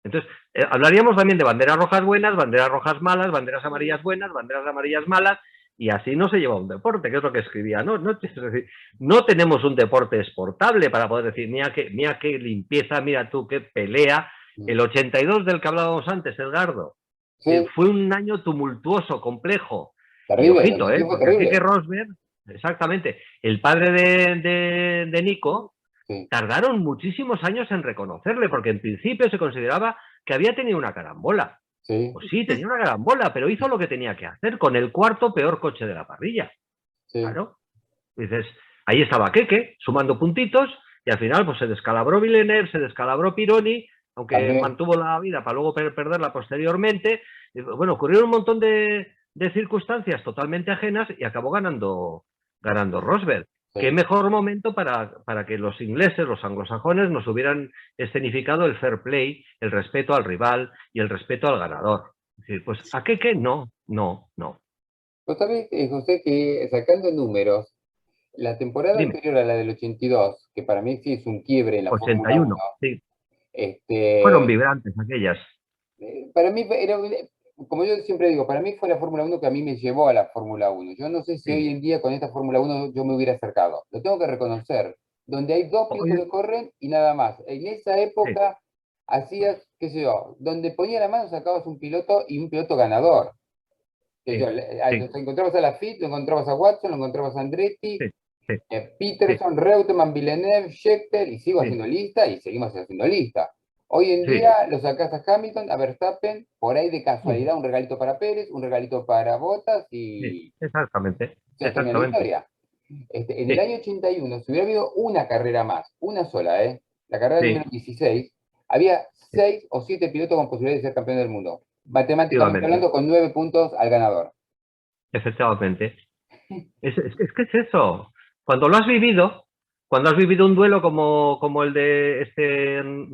Entonces, hablaríamos también de banderas rojas buenas, banderas rojas malas, banderas amarillas buenas, banderas amarillas malas, y así no se lleva un deporte, que es lo que escribía anoche. Es decir, no tenemos un deporte exportable para poder decir, mira qué limpieza, mira tú qué pelea. El 82 del que hablábamos antes, Edgardo, Sí. fue un año tumultuoso, complejo. Terrible, y ojito, porque terrible. Keke Rosberg, exactamente, el padre de Nico, sí. Tardaron muchísimos años en reconocerle, porque en principio se consideraba que había tenido una carambola. Sí. Pues sí, tenía una carambola, pero hizo lo que tenía que hacer con el 4º peor coche de la parrilla. Sí. Claro. Dices, ahí estaba Keke, sumando puntitos, y al final pues se descalabró Villeneuve, se descalabró Pironi, aunque También mantuvo la vida para luego perderla posteriormente. Bueno, ocurrieron un montón de circunstancias totalmente ajenas y acabó ganando Rosberg. Sí. Qué mejor momento para que los ingleses, los anglosajones, nos hubieran escenificado el fair play, el respeto al rival y el respeto al ganador. Es decir, pues ¿a qué? No. Vos sabés, José, que sacando números, la temporada Dime. anterior a la del 82, que para mí sí es un quiebre en la 81, Fórmula 1, sí. este, Fueron vibrantes aquellas. Para mí era, como yo siempre digo, para mí fue la Fórmula 1 que a mí me llevó a la Fórmula 1. Yo no sé si Sí. hoy en día con esta Fórmula 1 yo me hubiera acercado. Lo tengo que reconocer. Donde hay 2 pilotos que corren y nada más. En esa época hacías, qué sé yo, donde ponía la mano sacabas un piloto y un piloto ganador. Lo encontrabas a Lafitte, lo encontrabas a Watson, lo encontrabas a Andretti, Peterson, Reutemann, Villeneuve, Scheckter, y sigo haciendo lista y seguimos haciendo lista. Hoy en día lo sacás a Hamilton, a Verstappen, por ahí de casualidad un regalito para Pérez, un regalito para Bottas y exactamente. se termina la historia. En el año 81, si hubiera habido una carrera más, una sola, la carrera número 16, había 6 o 7 pilotos con posibilidades de ser campeón del mundo. Matemáticamente Efectivamente. hablando, con 9 puntos al ganador. Efectivamente. Es que es eso. Cuando lo has vivido, cuando has vivido un duelo como el de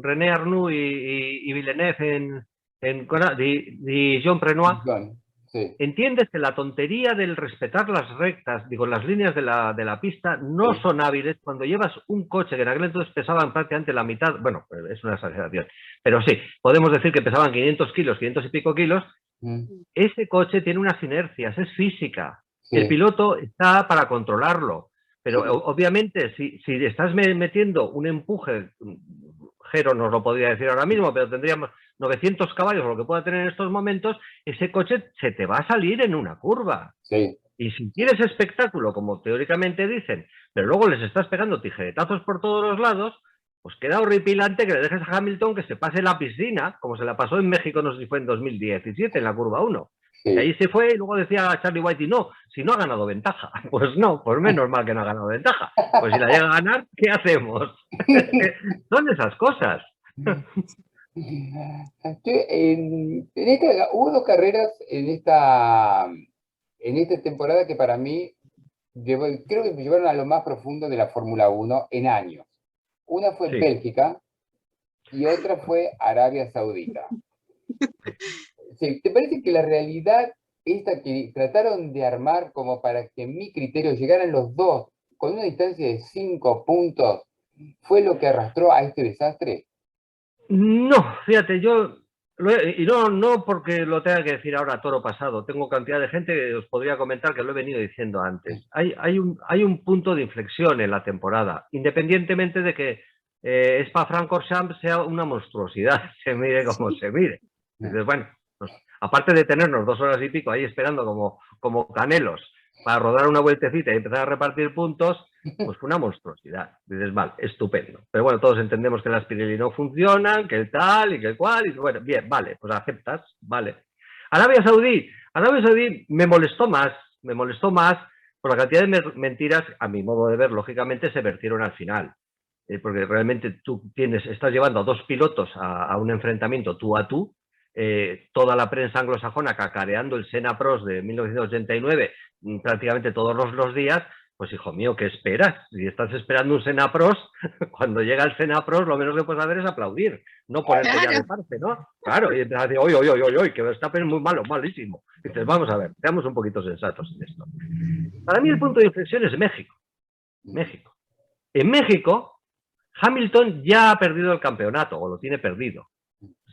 René Arnoux y Villeneuve de Jean Prenois, John, sí. entiendes que la tontería del respetar las rectas, digo, las líneas de la pista, no Sí. son hábiles cuando llevas un coche que en aquel entonces pesaban prácticamente la mitad, bueno, es una exageración, pero sí, podemos decir que pesaban 500 kilos, 500 y pico kilos. Ese coche tiene unas inercias, es física. Sí. El piloto está para controlarlo, pero Sí. obviamente si estás metiendo un empuje, Jero nos lo podría decir ahora mismo, pero tendríamos 900 caballos o lo que pueda tener en estos momentos, ese coche se te va a salir en una curva. Sí. Y si quieres espectáculo, como teóricamente dicen, pero luego les estás pegando tijeretazos por todos los lados, pues queda horripilante que le dejes a Hamilton que se pase la piscina, como se la pasó en México, no sé si fue en 2017, en la curva 1. Sí. Y ahí se fue y luego decía Charlie White, y no, si no ha ganado ventaja. Pues no, pues menos mal que no ha ganado ventaja. Pues si la llega a ganar, ¿qué hacemos? Son esas cosas. Hubo 2 carreras en esta temporada que para mí creo que me llevaron a lo más profundo de la Fórmula 1 en años. Una fue Sí. Bélgica y otra fue Arabia Saudita. Sí, ¿te parece que la realidad esta que trataron de armar como para que en mi criterio llegaran los dos con una distancia de 5 puntos fue lo que arrastró a este desastre? No, fíjate, y no porque lo tenga que decir ahora toro pasado, tengo cantidad de gente que os podría comentar que lo he venido diciendo antes. Hay un punto de inflexión en la temporada, independientemente de que Spa-Francorchamps sea una monstruosidad, se mire como se mire. Dices, bueno, pues, aparte de tenernos 2 horas y pico ahí esperando como canelos para rodar una vueltecita y empezar a repartir puntos, pues fue una monstruosidad. Dices, vale, estupendo. Pero bueno, todos entendemos que las Pirelli no funcionan, que el tal y que el cual, y bueno, bien, vale, pues aceptas, vale. Arabia Saudí me molestó más por la cantidad de mentiras, a mi modo de ver, lógicamente, se vertieron al final. Porque realmente tú estás llevando a 2 pilotos a un enfrentamiento tú a tú, toda la prensa anglosajona cacareando el Senna Prost de 1989 prácticamente todos los días. Pues hijo mío, ¿qué esperas? Si estás esperando un Senna Prost, cuando llega el Senna Prost, lo menos que puedes hacer es aplaudir, no ponerte ya de parte, ¿no? Claro, y empiezas a decir, oye, que Verstappen es muy malo, malísimo. Y dices, vamos a ver, seamos un poquito sensatos en esto. Para mí el punto de inflexión es México. México. En México, Hamilton ya ha perdido el campeonato, o lo tiene perdido.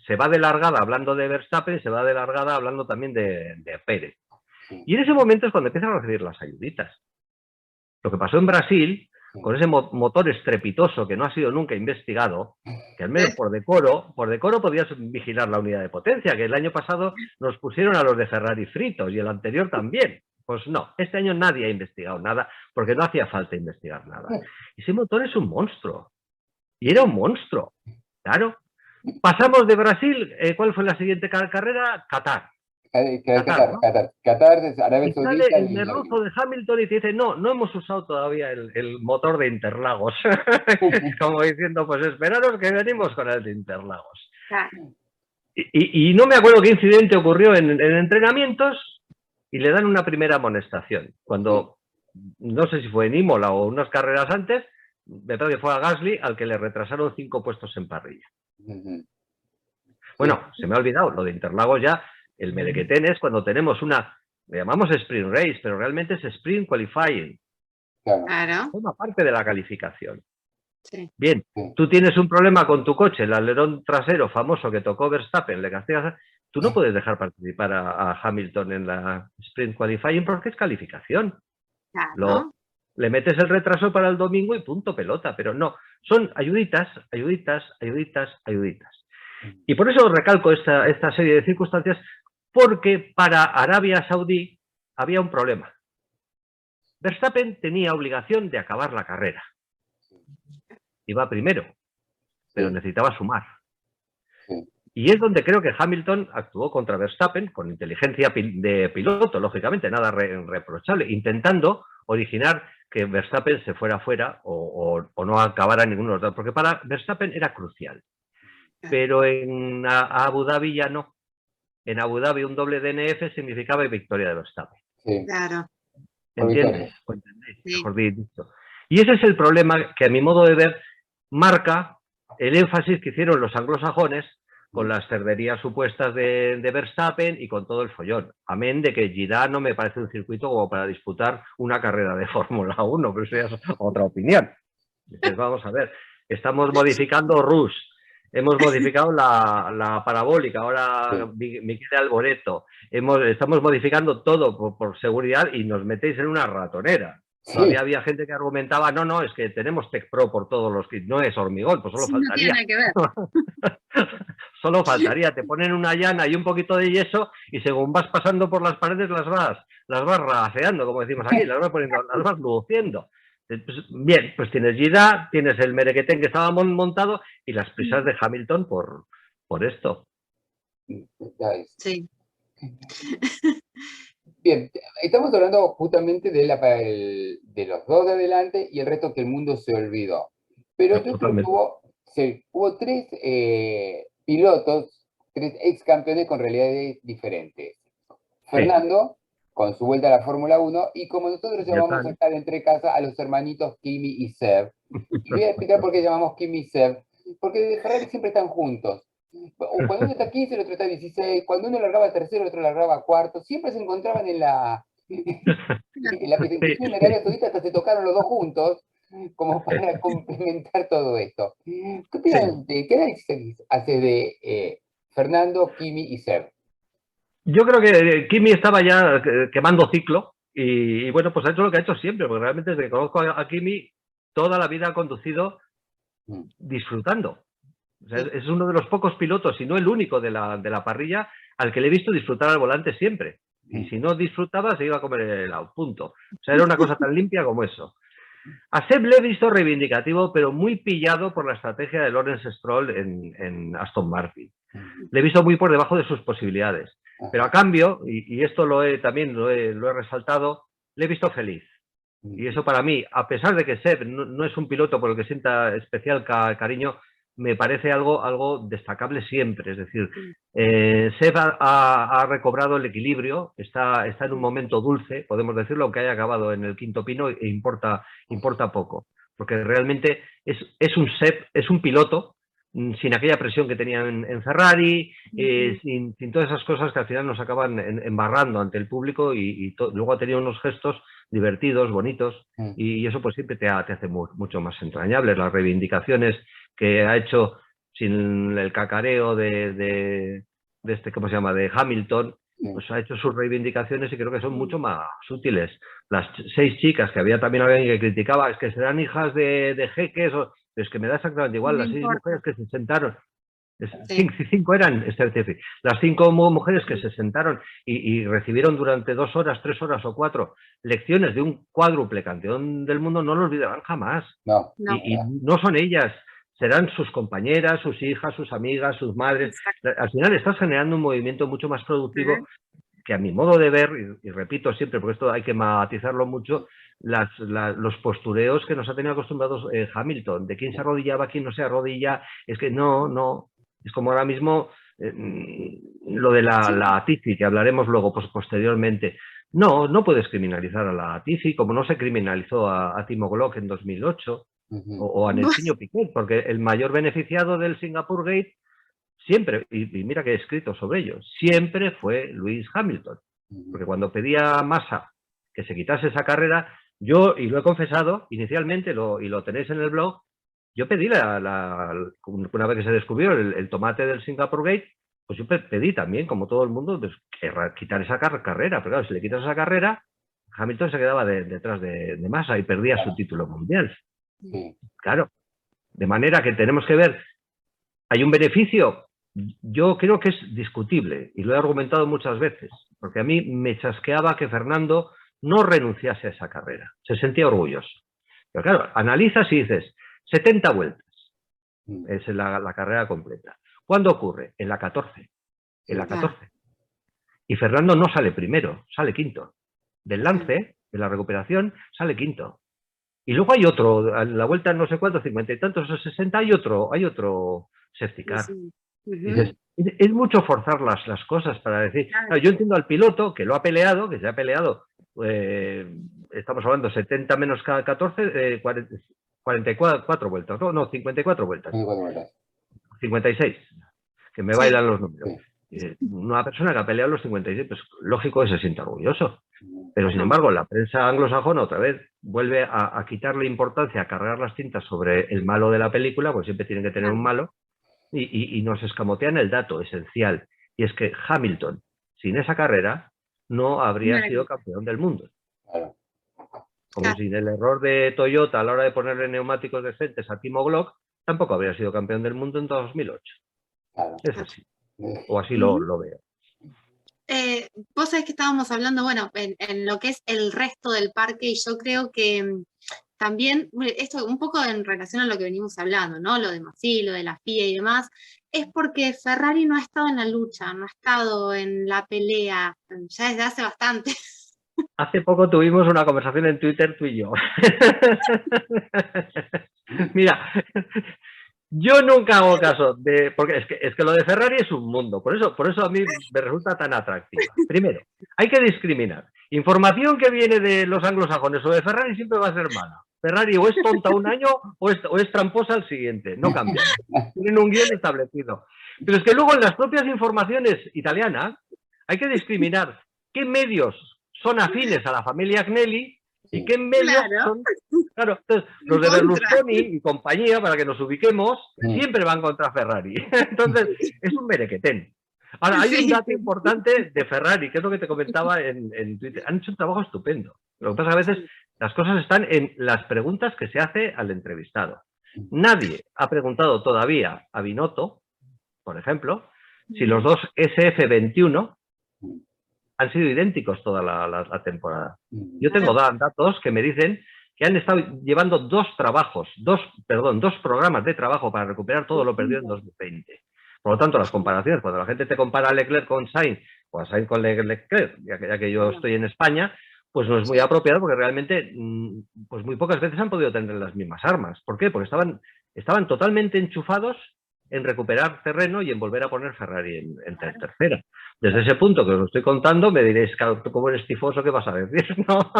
Se va de largada hablando de Verstappen, se va de largada hablando también de Pérez. Y en ese momento es cuando empiezan a recibir las ayuditas. Lo que pasó en Brasil, con ese motor estrepitoso que no ha sido nunca investigado, que al menos por decoro podías vigilar la unidad de potencia, que el año pasado nos pusieron a los de Ferrari fritos y el anterior también. Pues no, este año nadie ha investigado nada, porque no hacía falta investigar nada. Ese motor es un monstruo. Y era un monstruo, claro. Pasamos de Brasil, ¿cuál fue la siguiente carrera? Qatar. Qatar, Arabia Y sale Saudita. el merluzo de Hamilton y te dice, no hemos usado todavía el motor de Interlagos. Como diciendo, pues esperaros que venimos con el de Interlagos. Y no me acuerdo qué incidente ocurrió en entrenamientos y le dan una primera amonestación. Cuando, no sé si fue en Imola o unas carreras antes, me parece que fue a Gasly al que le retrasaron 5 puestos en parrilla. Bueno, se me ha olvidado, lo de Interlagos ya, el merequetén es cuando tenemos le llamamos sprint race, pero realmente es sprint qualifying. Claro. Forma parte de la calificación. Sí. Bien, tú tienes un problema con tu coche, el alerón trasero famoso que tocó Verstappen, le castigas, tú no puedes dejar participar a Hamilton en la sprint qualifying porque es calificación. Claro. Le metes el retraso para el domingo y punto pelota, pero no, son ayuditas. Y por eso recalco esta serie de circunstancias, porque para Arabia Saudí había un problema. Verstappen tenía obligación de acabar la carrera. Iba primero, pero necesitaba sumar. Y es donde creo que Hamilton actuó contra Verstappen con inteligencia de piloto, lógicamente, nada reprochable, intentando originar que Verstappen se fuera fuera o no acabara ninguno de los dos, porque para Verstappen era crucial. pero en Abu Dhabi ya no. En Abu Dhabi un doble DNF significaba victoria de Verstappen. Sí, Claro, ¿Entiendes? ¿O entendéis? sí. Mejor dicho. Y ese es el problema que a mi modo de ver marca el énfasis que hicieron los anglosajones con las cerderías supuestas de Verstappen y con todo el follón. Amén de que Jeddah no me parece un circuito como para disputar una carrera de Fórmula 1, pero eso ya es otra opinión. Entonces, vamos a ver, estamos modificando Rouge, hemos modificado la parabólica, ahora Miquel Alboreto, estamos modificando todo por seguridad y nos metéis en una ratonera. sí. Todavía había gente que argumentaba, no, es que tenemos Tech Pro por todos los kits, no es hormigón, pues solo Sí, faltaría. no tiene nada que ver. Solo faltaría, te ponen una llana y un poquito de yeso y según vas pasando por las paredes las vas raseando, como decimos aquí, las vas luciendo. Bien, pues tienes Jeddah, tienes el merequetén que estaba montado y las prisas de Hamilton por esto. Sí. Bien, estamos hablando justamente de los dos de adelante y el resto que el mundo se olvidó. Pero yo creo que hubo tres pilotos, tres ex campeones con realidades diferentes. Fernando, con su vuelta a la Fórmula 1, y como nosotros llamamos acá de entre casa a los hermanitos Kimi y Seb. Y voy a explicar por qué llamamos Kimi y Seb. Porque de Ferrari siempre están juntos. Cuando uno está 15, el otro está 16. Cuando uno largaba tercero, el otro largaba cuarto. Siempre se encontraban en la presentación de Arabia Saudita, hasta se tocaron los dos juntos, como para complementar todo esto. ¿Qué análisis hace de Fernando, Kimi y Seb? Yo creo que Kimi estaba ya quemando ciclo y bueno, pues ha hecho lo que ha hecho siempre, porque realmente desde que conozco a Kimi, toda la vida ha conducido disfrutando. O sea, es uno de los pocos pilotos, y no el único de la parrilla, al que le he visto disfrutar al volante siempre. Y si no disfrutaba, se iba a comer el helado, punto. O sea, era una cosa tan limpia como eso. A Seb le he visto reivindicativo, pero muy pillado por la estrategia de Lawrence Stroll en Aston Martin. Le he visto muy por debajo de sus posibilidades. Pero a cambio, y esto también lo he resaltado, le he visto feliz. Y eso para mí, a pesar de que Seb no es un piloto por el que sienta especial cariño, me parece algo destacable siempre. Es decir, Seb ha recobrado el equilibrio, está en un momento dulce, podemos decirlo, aunque haya acabado en el quinto pino, e importa poco. Porque realmente es un piloto sin aquella presión que tenía en Ferrari, sin todas esas cosas que al final nos acaban embarrando ante el público y luego ha tenido unos gestos divertidos, bonitos, y eso pues siempre te hace mucho más entrañable. Las reivindicaciones que ha hecho sin el cacareo de ¿cómo se llama?, de Hamilton, pues ha hecho sus reivindicaciones y creo que son mucho más útiles. Las 6 chicas que había también alguien que criticaba, es que serán hijas de jeques, es que me da exactamente igual, las 6 mujeres que se sentaron, 5 eran, las 5 mujeres que se sentaron y recibieron durante 2 horas, 3 horas o 4 lecciones de un cuádruple campeón del mundo, no lo olvidarán jamás. No. Y no son ellas, serán sus compañeras, sus hijas, sus amigas, sus madres. Al final estás generando un movimiento mucho más productivo que, a mi modo de ver, y repito siempre, porque esto hay que matizarlo mucho, los postureos que nos ha tenido acostumbrados Hamilton, de quién se arrodillaba, quién no se arrodilla, es que no, es como ahora mismo lo de la Latifi, que hablaremos luego posteriormente. No puedes criminalizar a la Latifi, como no se criminalizó a Timo Glock en 2008, o a Nelsinho Piquet, porque el mayor beneficiado del Singapore Gate siempre, y mira que he escrito sobre ello, siempre fue Lewis Hamilton. Porque cuando pedía a Massa que se quitase esa carrera, yo, y lo he confesado inicialmente, y lo tenéis en el blog, yo pedí una vez que se descubrió el tomate del Singapore Gate, pues yo pedí también, como todo el mundo, pues, quitar esa carrera. Pero claro, si le quitas esa carrera, Hamilton se quedaba detrás de Massa y perdía su título mundial. Claro. De manera que tenemos que ver, ¿hay un beneficio? Yo creo que es discutible, y lo he argumentado muchas veces, porque a mí me chasqueaba que Fernando no renunciase a esa carrera. Se sentía orgulloso. Pero claro, analizas y dices, 70 vueltas es la carrera completa. ¿Cuándo ocurre? En la 14. En la 14. Y Fernando no sale primero, sale quinto. Del lance, de la recuperación, sale quinto. Y luego hay otro, a la vuelta no sé cuánto, 50 y tantos o 60, hay otro safety car. Sí. Dices, es mucho forzar las cosas para decir. Claro, yo entiendo al piloto que lo ha peleado, que se ha peleado, estamos hablando 70 menos cada 14, 44 vueltas, no, 54 vueltas. 56, que me bailan los números. Una persona que ha peleado los 56, pues lógico que se sienta orgulloso. Pero sin embargo, la prensa anglosajona otra vez vuelve a quitarle importancia, a cargar las tintas sobre el malo de la película, pues siempre tienen que tener un malo, y nos escamotean el dato esencial. Y es que Hamilton, sin esa carrera, no habría sido campeón del mundo. Como sin el error de Toyota a la hora de ponerle neumáticos decentes a Timo Glock, tampoco habría sido campeón del mundo en 2008. Es así. O así lo veo. Vos sabés que estábamos hablando, bueno, en lo que es el resto del parque, y yo creo que también, esto un poco en relación a lo que venimos hablando, ¿no? Lo de Masi, lo de la FIA y demás, es porque Ferrari no ha estado en la lucha, no ha estado en la pelea, ya desde hace bastante. Hace poco tuvimos una conversación en Twitter, tú y yo. Mira, yo nunca hago caso de... Porque es que lo de Ferrari es un mundo, por eso a mí me resulta tan atractiva. Primero, hay que discriminar. Información que viene de los anglosajones sobre Ferrari siempre va a ser mala. Ferrari o es tonta un año o es tramposa al siguiente. No cambian. Tienen un guión establecido. Pero es que luego en las propias informaciones italianas hay que discriminar qué medios son afines a la familia Agnelli y qué medios son... Claro, entonces, los de Berlusconi y compañía, para que nos ubiquemos, siempre van contra Ferrari. Entonces, es un merequetén. Ahora, hay un dato importante de Ferrari, que es lo que te comentaba en Twitter. Han hecho un trabajo estupendo. Lo que pasa es que a veces las cosas están en las preguntas que se hace al entrevistado. Nadie ha preguntado todavía a Binotto, por ejemplo, si los dos SF21 han sido idénticos toda la temporada. Yo tengo datos que me dicen que han estado llevando dos programas de trabajo para recuperar todo lo perdido en 2020. Por lo tanto, las comparaciones, cuando la gente te compara a Leclerc con Sainz o a Sainz con Leclerc, ya que yo estoy en España, pues no es muy apropiado porque realmente pues muy pocas veces han podido tener las mismas armas. ¿Por qué? Porque estaban totalmente enchufados en recuperar terreno y en volver a poner Ferrari en tercera. Desde ese punto que os lo estoy contando, me diréis, claro, tú como eres tifoso, ¿qué vas a decir? No.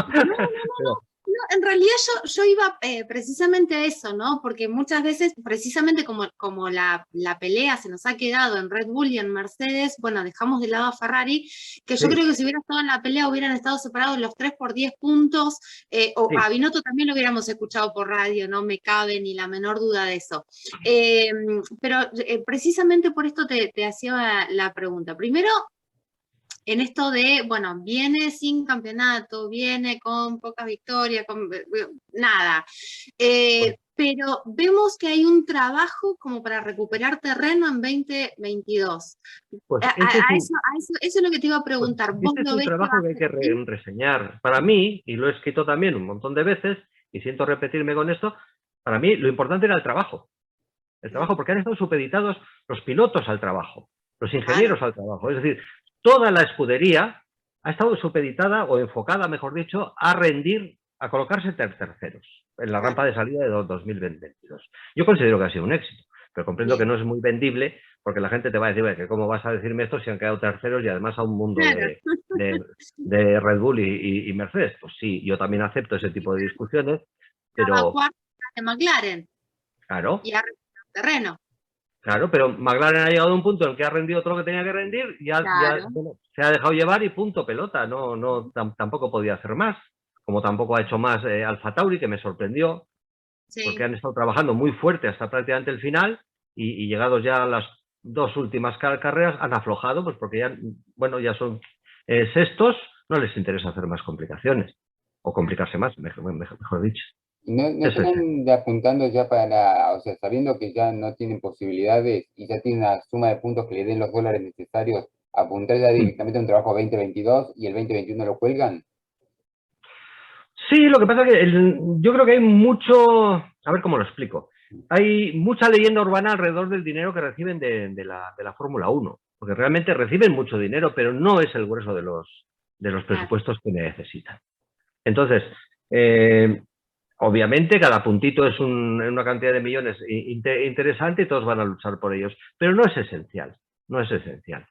No, en realidad yo iba precisamente a eso, ¿no? Porque muchas veces, precisamente como la pelea se nos ha quedado en Red Bull y en Mercedes, bueno, dejamos de lado a Ferrari, que yo creo que si hubiera estado en la pelea hubieran estado separados los 3 por 10 puntos, a Binotto también lo hubiéramos escuchado por radio, no me cabe ni la menor duda de eso. Pero precisamente por esto te hacía la pregunta. Primero, en esto de, bueno, viene sin campeonato, viene con pocas victorias, con nada. Pero vemos que hay un trabajo como para recuperar terreno en 2022. Pues eso es lo que te iba a preguntar. Pues este es un trabajo que hay que reseñar. Para mí, y lo he escrito también un montón de veces, y siento repetirme con esto, para mí lo importante era el trabajo. El trabajo, porque han estado supeditados los pilotos al trabajo, los ingenieros al trabajo. Es decir, toda la escudería ha estado supeditada o enfocada, mejor dicho, a rendir, a colocarse terceros en la rampa de salida de 2022. Yo considero que ha sido un éxito, pero comprendo que no es muy vendible porque la gente te va a decir, que ¿cómo vas a decirme esto si han quedado terceros y además a un mundo de Red Bull y Mercedes? Pues sí, yo también acepto ese tipo de discusiones, pero... de McLaren. Claro. Y ha recuperado terreno. Claro, pero McLaren ha llegado a un punto en el que ha rendido todo lo que tenía que rendir, ya bueno, se ha dejado llevar y punto pelota, tampoco podía hacer más, como tampoco ha hecho más Alfa Tauri, que me sorprendió, porque han estado trabajando muy fuerte hasta prácticamente el final y llegados ya a las dos últimas carreras han aflojado, pues porque ya, bueno, ya son sextos, no les interesa hacer más complicaciones, o complicarse más, mejor dicho. No están apuntando ya para, o sea, sabiendo que ya no tienen posibilidades y ya tienen una suma de puntos que le den los dólares necesarios, apuntar ya directamente a un trabajo 2022 y el 2021 lo cuelgan. Sí, lo que pasa es que yo creo que hay mucho, a ver cómo lo explico, hay mucha leyenda urbana alrededor del dinero que reciben de la Fórmula 1, porque realmente reciben mucho dinero, pero no es el grueso de los presupuestos que necesitan. Entonces, Obviamente cada puntito es una cantidad de millones interesante y todos van a luchar por ellos, pero no es esencial, no es esencial.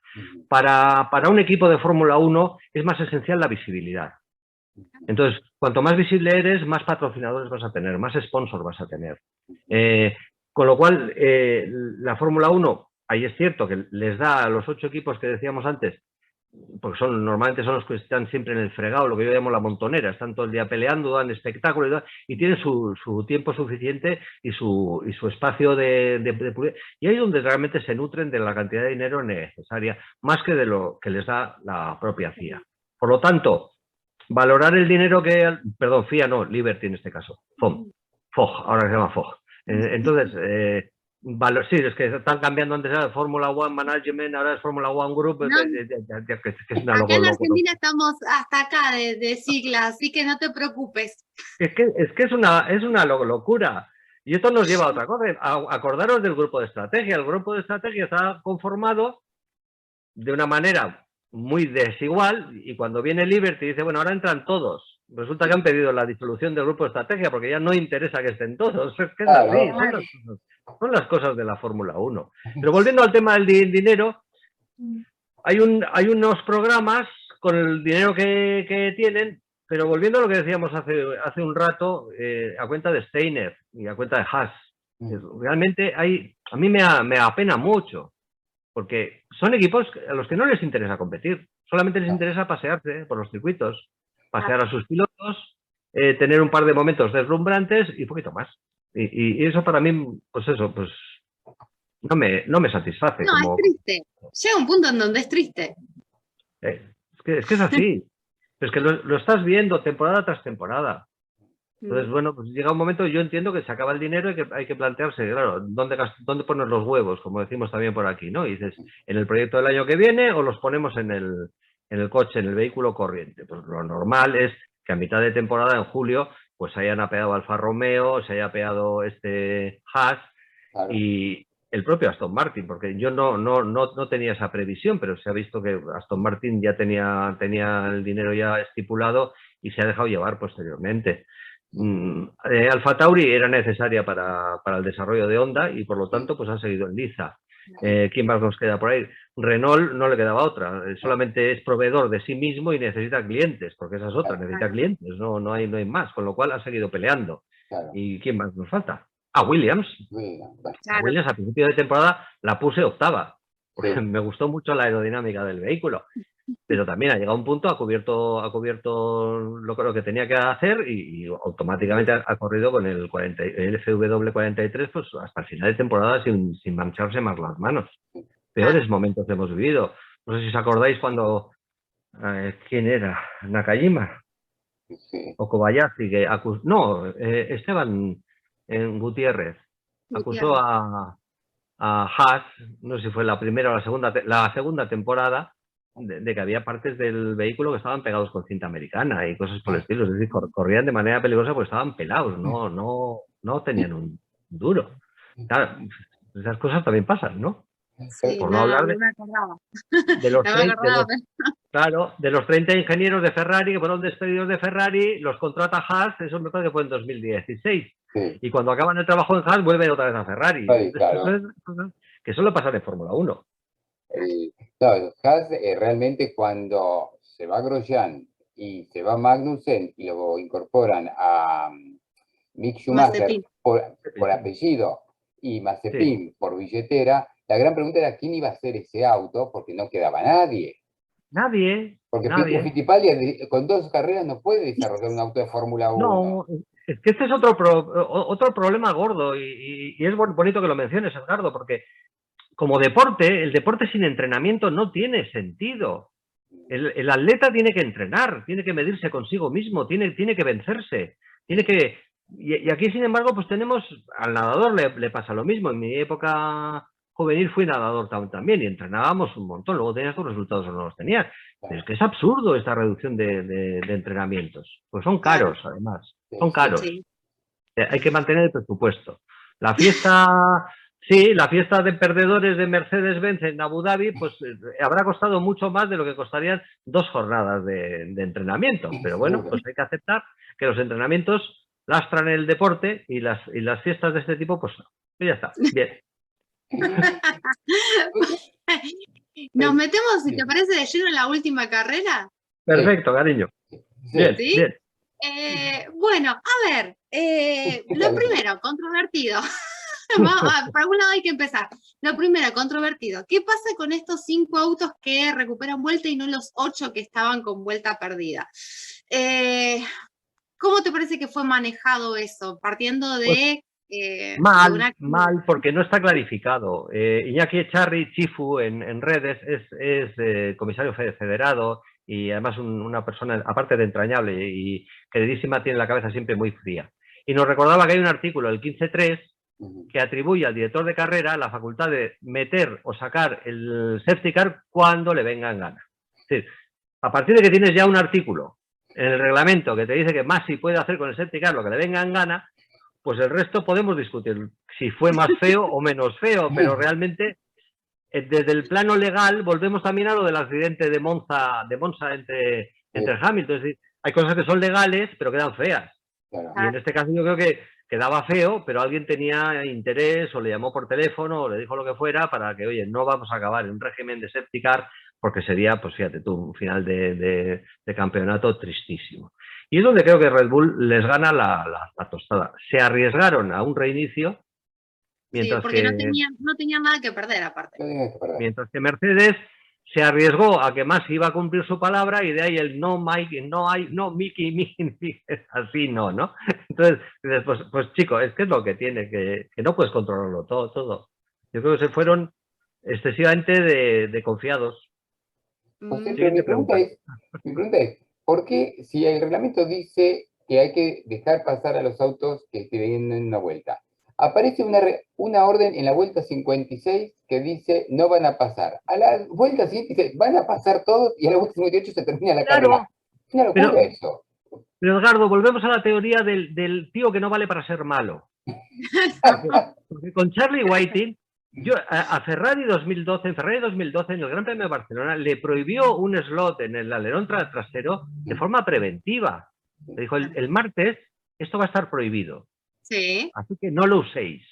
Para un equipo de Fórmula 1 es más esencial la visibilidad. Entonces, cuanto más visible eres, más patrocinadores vas a tener, más sponsors vas a tener. Con lo cual, la Fórmula 1, ahí es cierto que les da a los 8 equipos que decíamos antes, porque normalmente son los que están siempre en el fregado, lo que yo llamo la montonera, están todo el día peleando, dan espectáculo y tienen su tiempo suficiente y su espacio de y ahí es donde realmente se nutren de la cantidad de dinero necesaria, más que de lo que les da la propia FIA. Por lo tanto, valorar el dinero que... Perdón, FIA no, Liberty en este caso. FOG, ahora se llama FOG. Entonces, sí, es que están cambiando antes de Fórmula One Management, ahora es Fórmula One Group, No. que es una Acá en loco. Argentina estamos hasta acá de siglas, así que no te preocupes. Es que es una locura. Y esto nos lleva a otra cosa. Acordaros del grupo de estrategia. El grupo de estrategia está conformado de una manera muy desigual y cuando viene Liberty dice, bueno, ahora entran todos. Resulta que han pedido la disolución del grupo de estrategia porque ya no interesa que estén todos. Es que es así, son las cosas de la Fórmula 1. Pero volviendo al tema del dinero, hay unos programas con el dinero que tienen, pero volviendo a lo que decíamos hace un rato, a cuenta de Steiner y a cuenta de Haas, realmente a mí me apena mucho. Porque son equipos a los que no les interesa competir, solamente les interesa pasearse por los circuitos, pasear a sus pilotos, tener un par de momentos deslumbrantes y poquito más. Y eso para mí, pues eso, pues no me satisface. No, es triste. Llega un punto en donde es triste. Es que es así. Pero es que lo estás viendo temporada tras temporada. Entonces, bueno, pues llega un momento, yo entiendo que se acaba el dinero y que hay que plantearse, claro, ¿dónde poner los huevos? Como decimos también por aquí, ¿no? Y dices, ¿en el proyecto del año que viene o los ponemos en el coche, en el vehículo corriente? Pues lo normal es que a mitad de temporada, en julio, pues se hayan apeado Alfa Romeo, se haya apeado Haas y el propio Aston Martin, porque yo no tenía esa previsión, pero se ha visto que Aston Martin ya tenía el dinero ya estipulado y se ha dejado llevar posteriormente. Alfa Tauri era necesaria para el desarrollo de Honda y por lo tanto pues han seguido en liza. ¿Quién más nos queda por ahí? Renault no le quedaba otra, solamente es proveedor de sí mismo y necesita clientes, porque esa es otra, necesita clientes, no hay más, con lo cual ha seguido peleando. ¿Y quién más nos falta? Williams. A Williams a principio de temporada la puse octava, porque me gustó mucho la aerodinámica del vehículo. Pero también ha llegado a un punto, ha cubierto lo que tenía que hacer y automáticamente ha corrido con el FW43 pues, hasta el final de temporada sin mancharse más las manos. Peores momentos hemos vivido. No sé si os acordáis cuando... ¿quién era? ¿Nakajima? ¿O Kobayashi? Esteban Gutiérrez acusó a Haas, no sé si fue la primera o la segunda temporada, de que había partes del vehículo que estaban pegados con cinta americana y cosas por el estilo. Es decir, corrían de manera peligrosa porque estaban pelados, no tenían un duro. Claro, esas cosas también pasan, ¿no? Sí, por no hablar de los 30 ingenieros de Ferrari que fueron despedidos de Ferrari, los contrata Haas, eso me parece que fue en 2016. Y cuando acaban el trabajo en Haas vuelven otra vez a Ferrari. Que solo pasa en Fórmula 1. Haas realmente cuando se va Grosjean y se va Magnussen y lo incorporan a Mick Schumacher por apellido y Mazepin por billetera, la gran pregunta era quién iba a hacer ese auto porque no quedaba nadie. Porque Fittipaldi con 2 carreras no puede desarrollar un auto de Fórmula 1. No, es que este es otro problema gordo y es bonito que lo menciones, Edgardo, porque como deporte, el deporte sin entrenamiento no tiene sentido. El atleta tiene que entrenar, tiene que medirse consigo mismo, tiene que vencerse, y aquí, sin embargo, pues tenemos, al nadador le pasa lo mismo. En mi época juvenil fui nadador también y entrenábamos un montón, luego tenías tus resultados o no los tenías. Pero es que es absurdo esta reducción de entrenamientos, pues son caros además, son caros. Hay que mantener el presupuesto. La fiesta de perdedores de Mercedes-Benz en Abu Dhabi, pues habrá costado mucho más de lo que costarían 2 jornadas de entrenamiento. Pero bueno, pues hay que aceptar que los entrenamientos lastran el deporte y las fiestas de este tipo, pues ya está, bien. Nos metemos, si te parece, de lleno en la última carrera. Perfecto, cariño. Bien, ¿Sí? bien. Bueno, a ver, lo primero, controvertido. Por algún lado hay que empezar. Lo primero, controvertido. ¿Qué pasa con estos 5 autos que recuperan vuelta y no los 8 que estaban con vuelta perdida? ¿Cómo te parece que fue manejado eso? Partiendo de... Mal, porque no está clarificado. Iñaki Echarri, Chifu, en redes, es comisario federado y además una persona, aparte de entrañable y queridísima, tiene la cabeza siempre muy fría. Y nos recordaba que hay un artículo, el 15.3, que atribuye al director de carrera la facultad de meter o sacar el safety car cuando le venga en gana. Es decir, a partir de que tienes ya un artículo en el reglamento que te dice que Masi puede hacer con el safety car lo que le venga en gana, pues el resto podemos discutir si fue más feo o menos feo, pero realmente desde el plano legal volvemos también a lo del accidente de Monza entre Hamilton. Es decir, hay cosas que son legales pero quedan feas. Y en este caso yo creo que quedaba feo, pero alguien tenía interés o le llamó por teléfono o le dijo lo que fuera para que, oye, no vamos a acabar en un régimen de safety car porque sería, pues fíjate tú, un final de campeonato tristísimo. Y es donde creo que Red Bull les gana la tostada. Se arriesgaron a un reinicio, mientras porque que no tenían nada que perder aparte. Mientras que Mercedes se arriesgó a que Masi iba a cumplir su palabra y de ahí el no Mickey, así no. Entonces, pues chico, es que es lo que tiene, que no puedes controlarlo todo. Yo creo que se fueron excesivamente de confiados. José, mi pregunta es, ¿por qué si el reglamento dice que hay que dejar pasar a los autos que te vienen en una vuelta? Aparece una orden en la vuelta 56 que dice no van a pasar. A la vuelta siguiente dice van a pasar todos y a la vuelta 58 se termina la carrera. Es una locura eso. Pero Edgardo, volvemos a la teoría del tío que no vale para ser malo. Porque con Charlie Whiting, a Ferrari 2012, en el Gran Premio de Barcelona, le prohibió un slot en el alerón trasero de forma preventiva. Le dijo, el martes esto va a estar prohibido. Sí. Así que no lo uséis.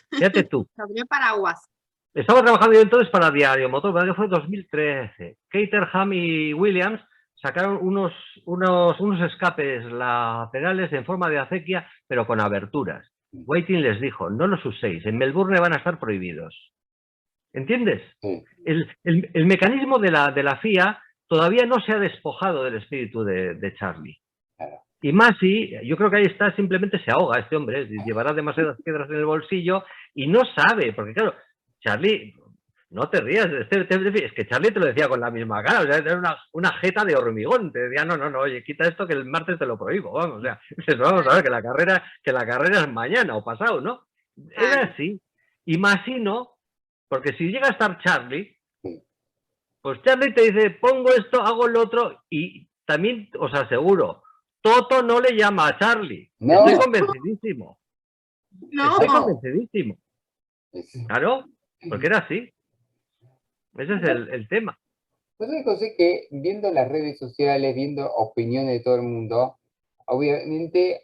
Fíjate tú. Abrió paraguas. Estaba trabajando yo entonces para Diario Motor, que fue 2013. Caterham y Williams sacaron unos escapes laterales en forma de acequia, pero con aberturas. Whiting les dijo, no los uséis, en Melbourne van a estar prohibidos. ¿Entiendes? Sí. El mecanismo de la FIA todavía no se ha despojado del espíritu de Charlie. Claro. Y Masi, yo creo que ahí está, simplemente se ahoga este hombre, llevará demasiadas piedras en el bolsillo y no sabe, porque claro, Charlie, no te rías, es que Charlie te lo decía con la misma cara, o sea, era una jeta de hormigón, te decía, no, oye, quita esto que el martes te lo prohíbo, vamos, o sea, vamos a ver que la carrera es mañana o pasado, ¿no? Era así. Y Masi no, porque si llega a estar Charlie, pues Charlie te dice, pongo esto, hago lo otro, y también os aseguro, Toto no le llama a Charlie. No. Estoy convencidísimo. No. Estoy convencidísimo. Claro, porque era así. Ese es el tema. Pues hay cosas que, viendo las redes sociales, viendo opiniones de todo el mundo, obviamente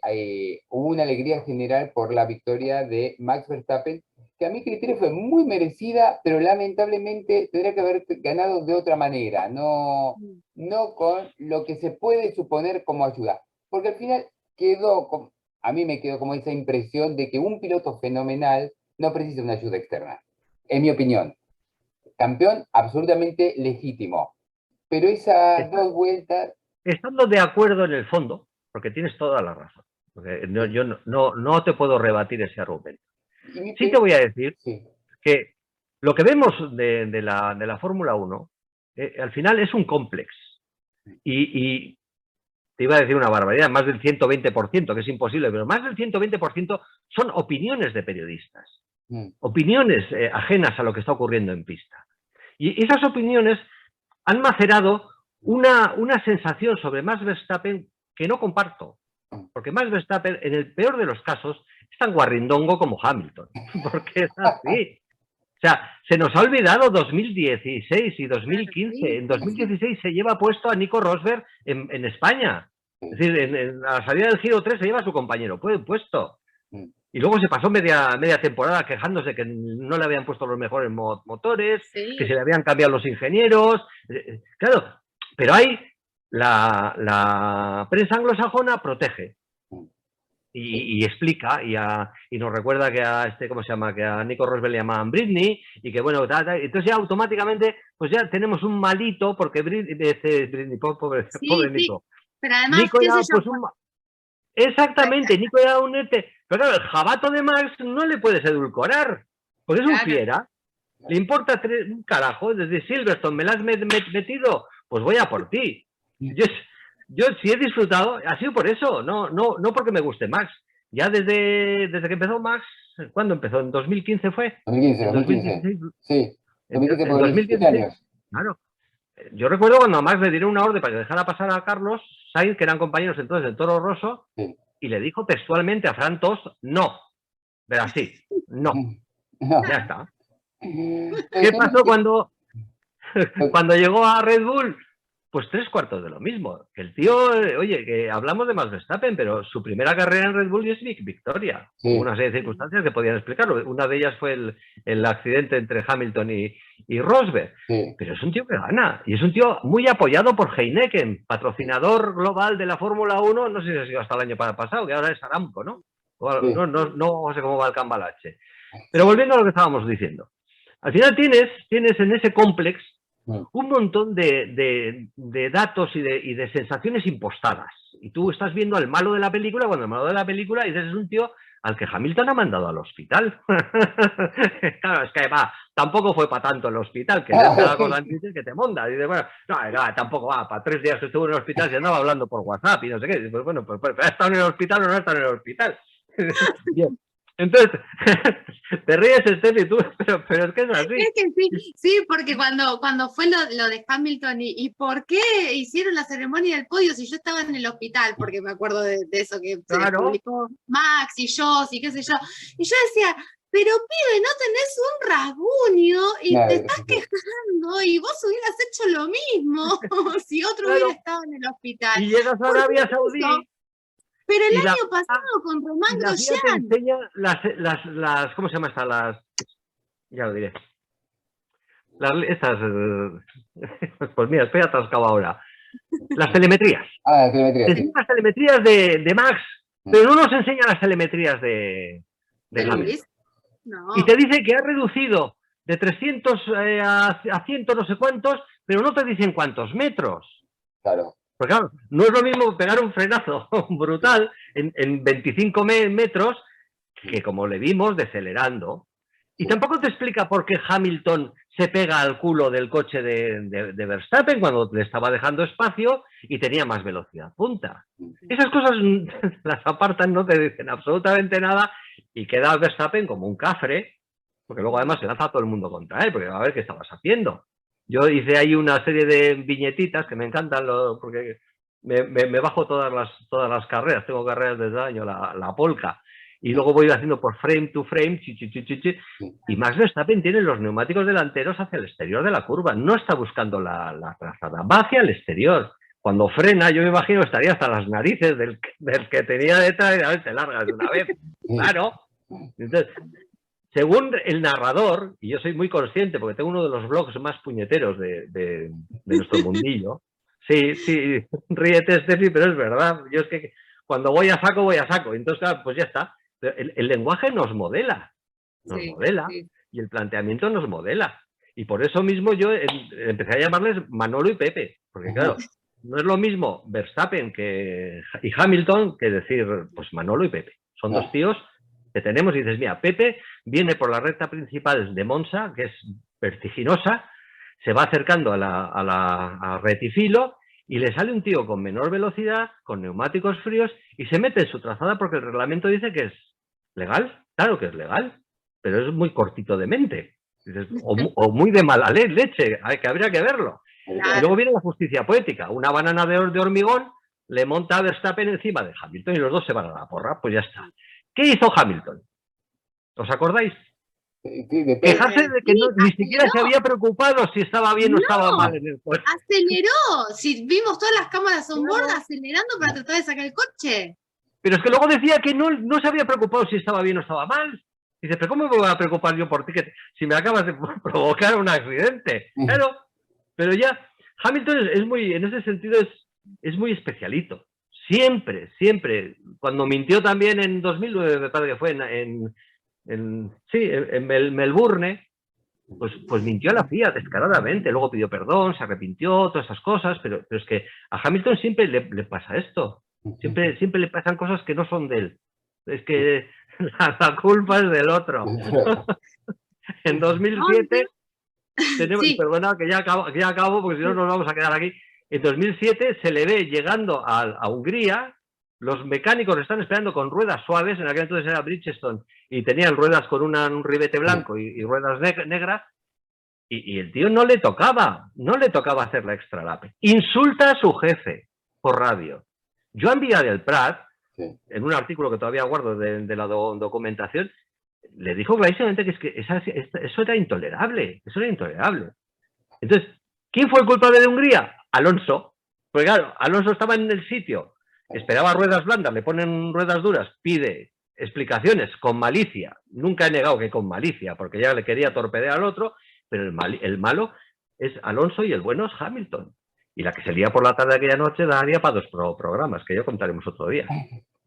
hubo una alegría general por la victoria de Max Verstappen, que a mi criterio fue muy merecida, pero lamentablemente tendría que haber ganado de otra manera, no con lo que se puede suponer como ayuda. Porque al final a mí me quedó como esa impresión de que un piloto fenomenal no precisa una ayuda externa, en mi opinión. Campeón absolutamente legítimo. Pero esas dos vueltas... Estando de acuerdo en el fondo, porque tienes toda la razón. Porque yo no te puedo rebatir ese argumento. Sí te voy a decir que lo que vemos de la Fórmula 1, al final es un complex. Y te iba a decir una barbaridad, más del 120%, que es imposible, pero más del 120% son opiniones de periodistas. Opiniones ajenas a lo que está ocurriendo en pista. Y esas opiniones han macerado una sensación sobre Max Verstappen que no comparto. Porque Max Verstappen, en el peor de los casos, es tan guarrindongo como Hamilton. Porque es así. O sea, se nos ha olvidado 2016 y 2015. En 2016 se lleva puesto a Nico Rosberg en España. Es decir, a la salida del Giro 3 se lleva a su compañero puesto. Mm. Y luego se pasó media temporada quejándose que no le habían puesto los mejores motores, Sí. que se le habían cambiado los ingenieros. Claro, pero ahí la prensa anglosajona protege y explica y nos recuerda que a ¿cómo se llama? Que a Nico Rosberg le llamaban Britney y que bueno, entonces ya automáticamente pues ya tenemos un malito porque Britney, pobre Nico. Pero además, Nico qué era sé yo, pues exactamente, Nico era un pero claro, el jabato de Max no le puedes edulcorar, porque es un fiera, le importa un carajo, desde Silverstone me la has metido, pues voy a por ti. Yo sí he disfrutado, ha sido por eso, no porque me guste Max. Ya desde que empezó Max, ¿cuándo empezó? ¿En 2015 fue? 2015, ¿En 2015. Sí, 2015 en por los 2015, 17 años. claro. Yo recuerdo cuando a Max le dieron una orden para que dejara pasar a Carlos Sainz, que eran compañeros entonces del Toro Rosso, Sí. y le dijo textualmente a Fran Tost, no. Pero así, no. No. Ya está. Pero ¿Qué pasó cuando llegó a Red Bull? Pues 3/4 de lo mismo. Que el tío, oye, que hablamos de Max Verstappen, pero su primera carrera en Red Bull es victoria. Sí. Hubo una serie de circunstancias que podían explicarlo. Una de ellas fue el accidente entre Hamilton y Rosberg. Sí. Pero es un tío que gana. Y es un tío muy apoyado por Heineken, patrocinador global de la Fórmula 1. No sé si ha sido hasta el año pasado, que ahora es Aramco, ¿no? Sí. No sé cómo va el cambalache. Pero volviendo a lo que estábamos diciendo. Al final tienes en ese complex un montón de datos y de sensaciones impostadas. Y tú estás viendo al malo de la película, cuando el malo de la película dices es un tío al que Hamilton ha mandado al hospital. Claro, es que tampoco fue para tanto el hospital, que es la cosa antes que te monda. Dices, bueno, no, tampoco va, para 3 días que estuvo en el hospital se andaba hablando por WhatsApp y no sé qué. Dices, pues bueno, pues ¿ha estado en el hospital o no ha estado en el hospital? Bien. Entonces, te ríes, Steffi, tú, pero es que es así. Es que sí, porque cuando fue lo de Hamilton y por qué hicieron la ceremonia del podio si yo estaba en el hospital, porque me acuerdo de eso que se publicó Max y yo, y qué sé yo. Y yo decía, pero pibe, no tenés un rasguño y te estás quejando y vos hubieras hecho lo mismo si otro hubiera estado en el hospital. Y llegas a Arabia Saudí. Pero el año pasado con Román Grosjean. te enseña las ¿cómo se llama estas? Ya lo diré. Pues mira, estoy atascado ahora. Las telemetrías. Las telemetrías. Te enseña las telemetrías de Max, pero no nos enseña las telemetrías de Hamilton. No. Y te dice que ha reducido de 300 a 100 no sé cuántos, pero no te dicen cuántos metros. Claro. Porque claro, no es lo mismo pegar un frenazo brutal en 25 metros que como le vimos decelerando. Y tampoco te explica por qué Hamilton se pega al culo del coche de Verstappen cuando le estaba dejando espacio y tenía más velocidad punta. Esas cosas las apartan, no te dicen absolutamente nada y queda Verstappen como un cafre, porque luego además se lanza a todo el mundo contra él, porque a ver qué estabas haciendo. Yo hice ahí una serie de viñetitas que me encantan porque me bajo todas las carreras. Tengo carreras desde el año, la polka. Y luego voy haciendo por frame to frame. Y Max Verstappen tiene los neumáticos delanteros hacia el exterior de la curva. No está buscando la trazada, va hacia el exterior. Cuando frena, yo me imagino estaría hasta las narices del que tenía detrás y a ver, se larga de una vez. Claro. Entonces, según el narrador, y yo soy muy consciente porque tengo uno de los blogs más puñeteros de nuestro mundillo. Sí, ríete, Steffi, pero es verdad. Yo es que cuando voy a saco, voy a saco. Entonces, claro, pues ya está. El lenguaje nos modela. Y el planteamiento nos modela. Y por eso mismo yo empecé a llamarles Manolo y Pepe. Porque claro, no es lo mismo Verstappen y Hamilton que decir, pues Manolo y Pepe. Son dos tíos que tenemos y dices, mira, Pepe viene por la recta principal de Monza, que es vertiginosa, se va acercando a retifilo y le sale un tío con menor velocidad, con neumáticos fríos y se mete en su trazada porque el reglamento dice que es legal. Claro que es legal, pero es muy cortito de mente. Dices, o muy de mala leche, que habría que verlo. Claro. Y luego viene la justicia poética. Una banana de hormigón le monta a Verstappen encima de Hamilton y los dos se van a la porra, pues ya está. ¿Qué hizo Hamilton? ¿Os acordáis? Sí, depende. Quejarse de que Sí, ni siquiera se aceleró. había preocupado si estaba bien o estaba No. mal en el coche. Aceleró. Si vimos todas las cámaras on board Claro. acelerando para tratar de sacar el coche. Pero es que luego decía que no se había preocupado si estaba bien o estaba mal. Dice, pero ¿cómo me voy a preocupar yo por ti si me acabas de provocar un accidente? Claro, pero ya, Hamilton es muy, en ese sentido es muy especialito. Siempre, siempre. Cuando mintió también en 2009, me parece que fue en Melbourne, pues mintió a la FIA descaradamente. Luego pidió perdón, se arrepintió, todas esas cosas, pero es que a Hamilton siempre le pasa esto. Siempre le pasan cosas que no son de él. Es que la culpa es del otro. En 2007, tenemos, Sí. perdona que ya acabo porque si no nos vamos a quedar aquí. En 2007 se le ve llegando a Hungría, los mecánicos están esperando con ruedas suaves, en aquel entonces era Bridgestone, y tenían ruedas con un ribete blanco y ruedas negras, y el tío no le tocaba hacer la extra lap. Insulta a su jefe por radio. Joan Villa del Prat, Sí. en un artículo que todavía guardo de la documentación, le dijo clarísimamente que, eso era intolerable, Entonces, ¿quién fue el culpable de Hungría? Alonso. Pues claro, Alonso estaba en el sitio, esperaba ruedas blandas, le ponen ruedas duras, pide explicaciones con malicia. Nunca he negado que con malicia, porque ya le quería torpedear al otro, pero el malo es Alonso y el bueno es Hamilton. Y la que se lía por la tarde aquella noche daría para 2 programas, que ya contaremos otro día.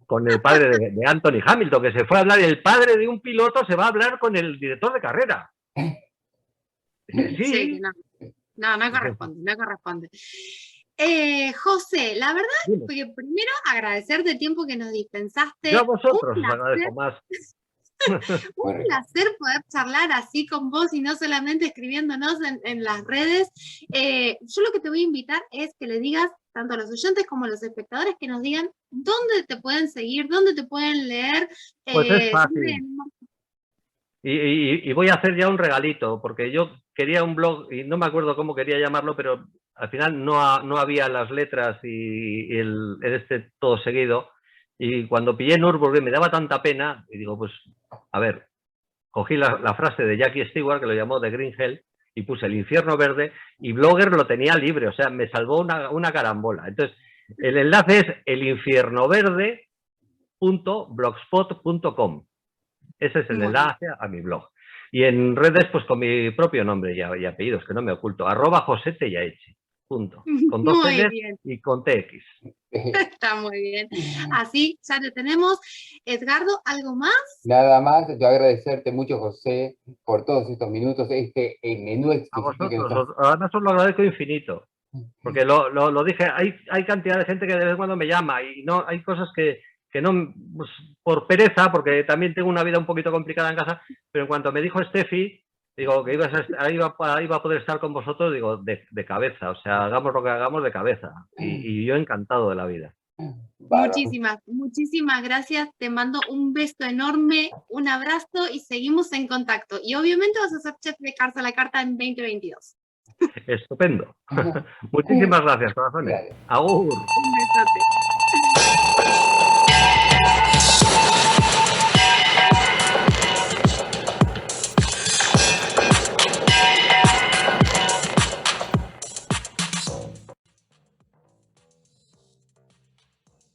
Con el padre de Anthony Hamilton, que se fue a hablar, y el padre de un piloto se va a hablar con el director de carrera. Sí. No corresponde. José, la verdad, porque primero agradecerte el tiempo que nos dispensaste. Yo a vosotros os agradezco más. Un placer poder charlar así con vos y no solamente escribiéndonos en las redes. Yo lo que te voy a invitar es que le digas, tanto a los oyentes como a los espectadores, que nos digan dónde te pueden seguir, dónde te pueden leer. Pues es fácil. Y voy a hacer ya un regalito, porque yo quería un blog, y no me acuerdo cómo quería llamarlo, pero al final no había las letras y el todo seguido. Y cuando pillé Nürburgring me daba tanta pena, y digo, pues, a ver, cogí la frase de Jackie Stewart, que lo llamó The Green Hell, y puse el infierno verde, y Blogger lo tenía libre, o sea, me salvó una carambola. Entonces, el enlace es elinfiernoverde.blogspot.com. Ese es el enlace a mi blog. Y en redes, pues con mi propio nombre y apellidos, que no me oculto, @josetellaeche. Punto. Con 2 L's y con TX. Está muy bien. Así ya lo tenemos. Edgardo, ¿algo más? Nada más, yo agradecerte mucho, José, por todos estos minutos, menú A exquisito que nos vosotros, además os lo agradezco infinito. Porque lo dije, hay cantidad de gente que de vez en cuando me llama y no hay cosas que no, pues, por pereza, porque también tengo una vida un poquito complicada en casa, pero en cuanto me dijo Steffi, digo, que iba a poder estar con vosotros, digo, de cabeza, o sea, hagamos lo que hagamos de cabeza. Y yo encantado de la vida. Muchísimas gracias, te mando un beso enorme, un abrazo y seguimos en contacto. Y obviamente vas a ser chef de Carta a la Carta en 2022. Estupendo. Muchísimas gracias, corazones. Agur. Un besote.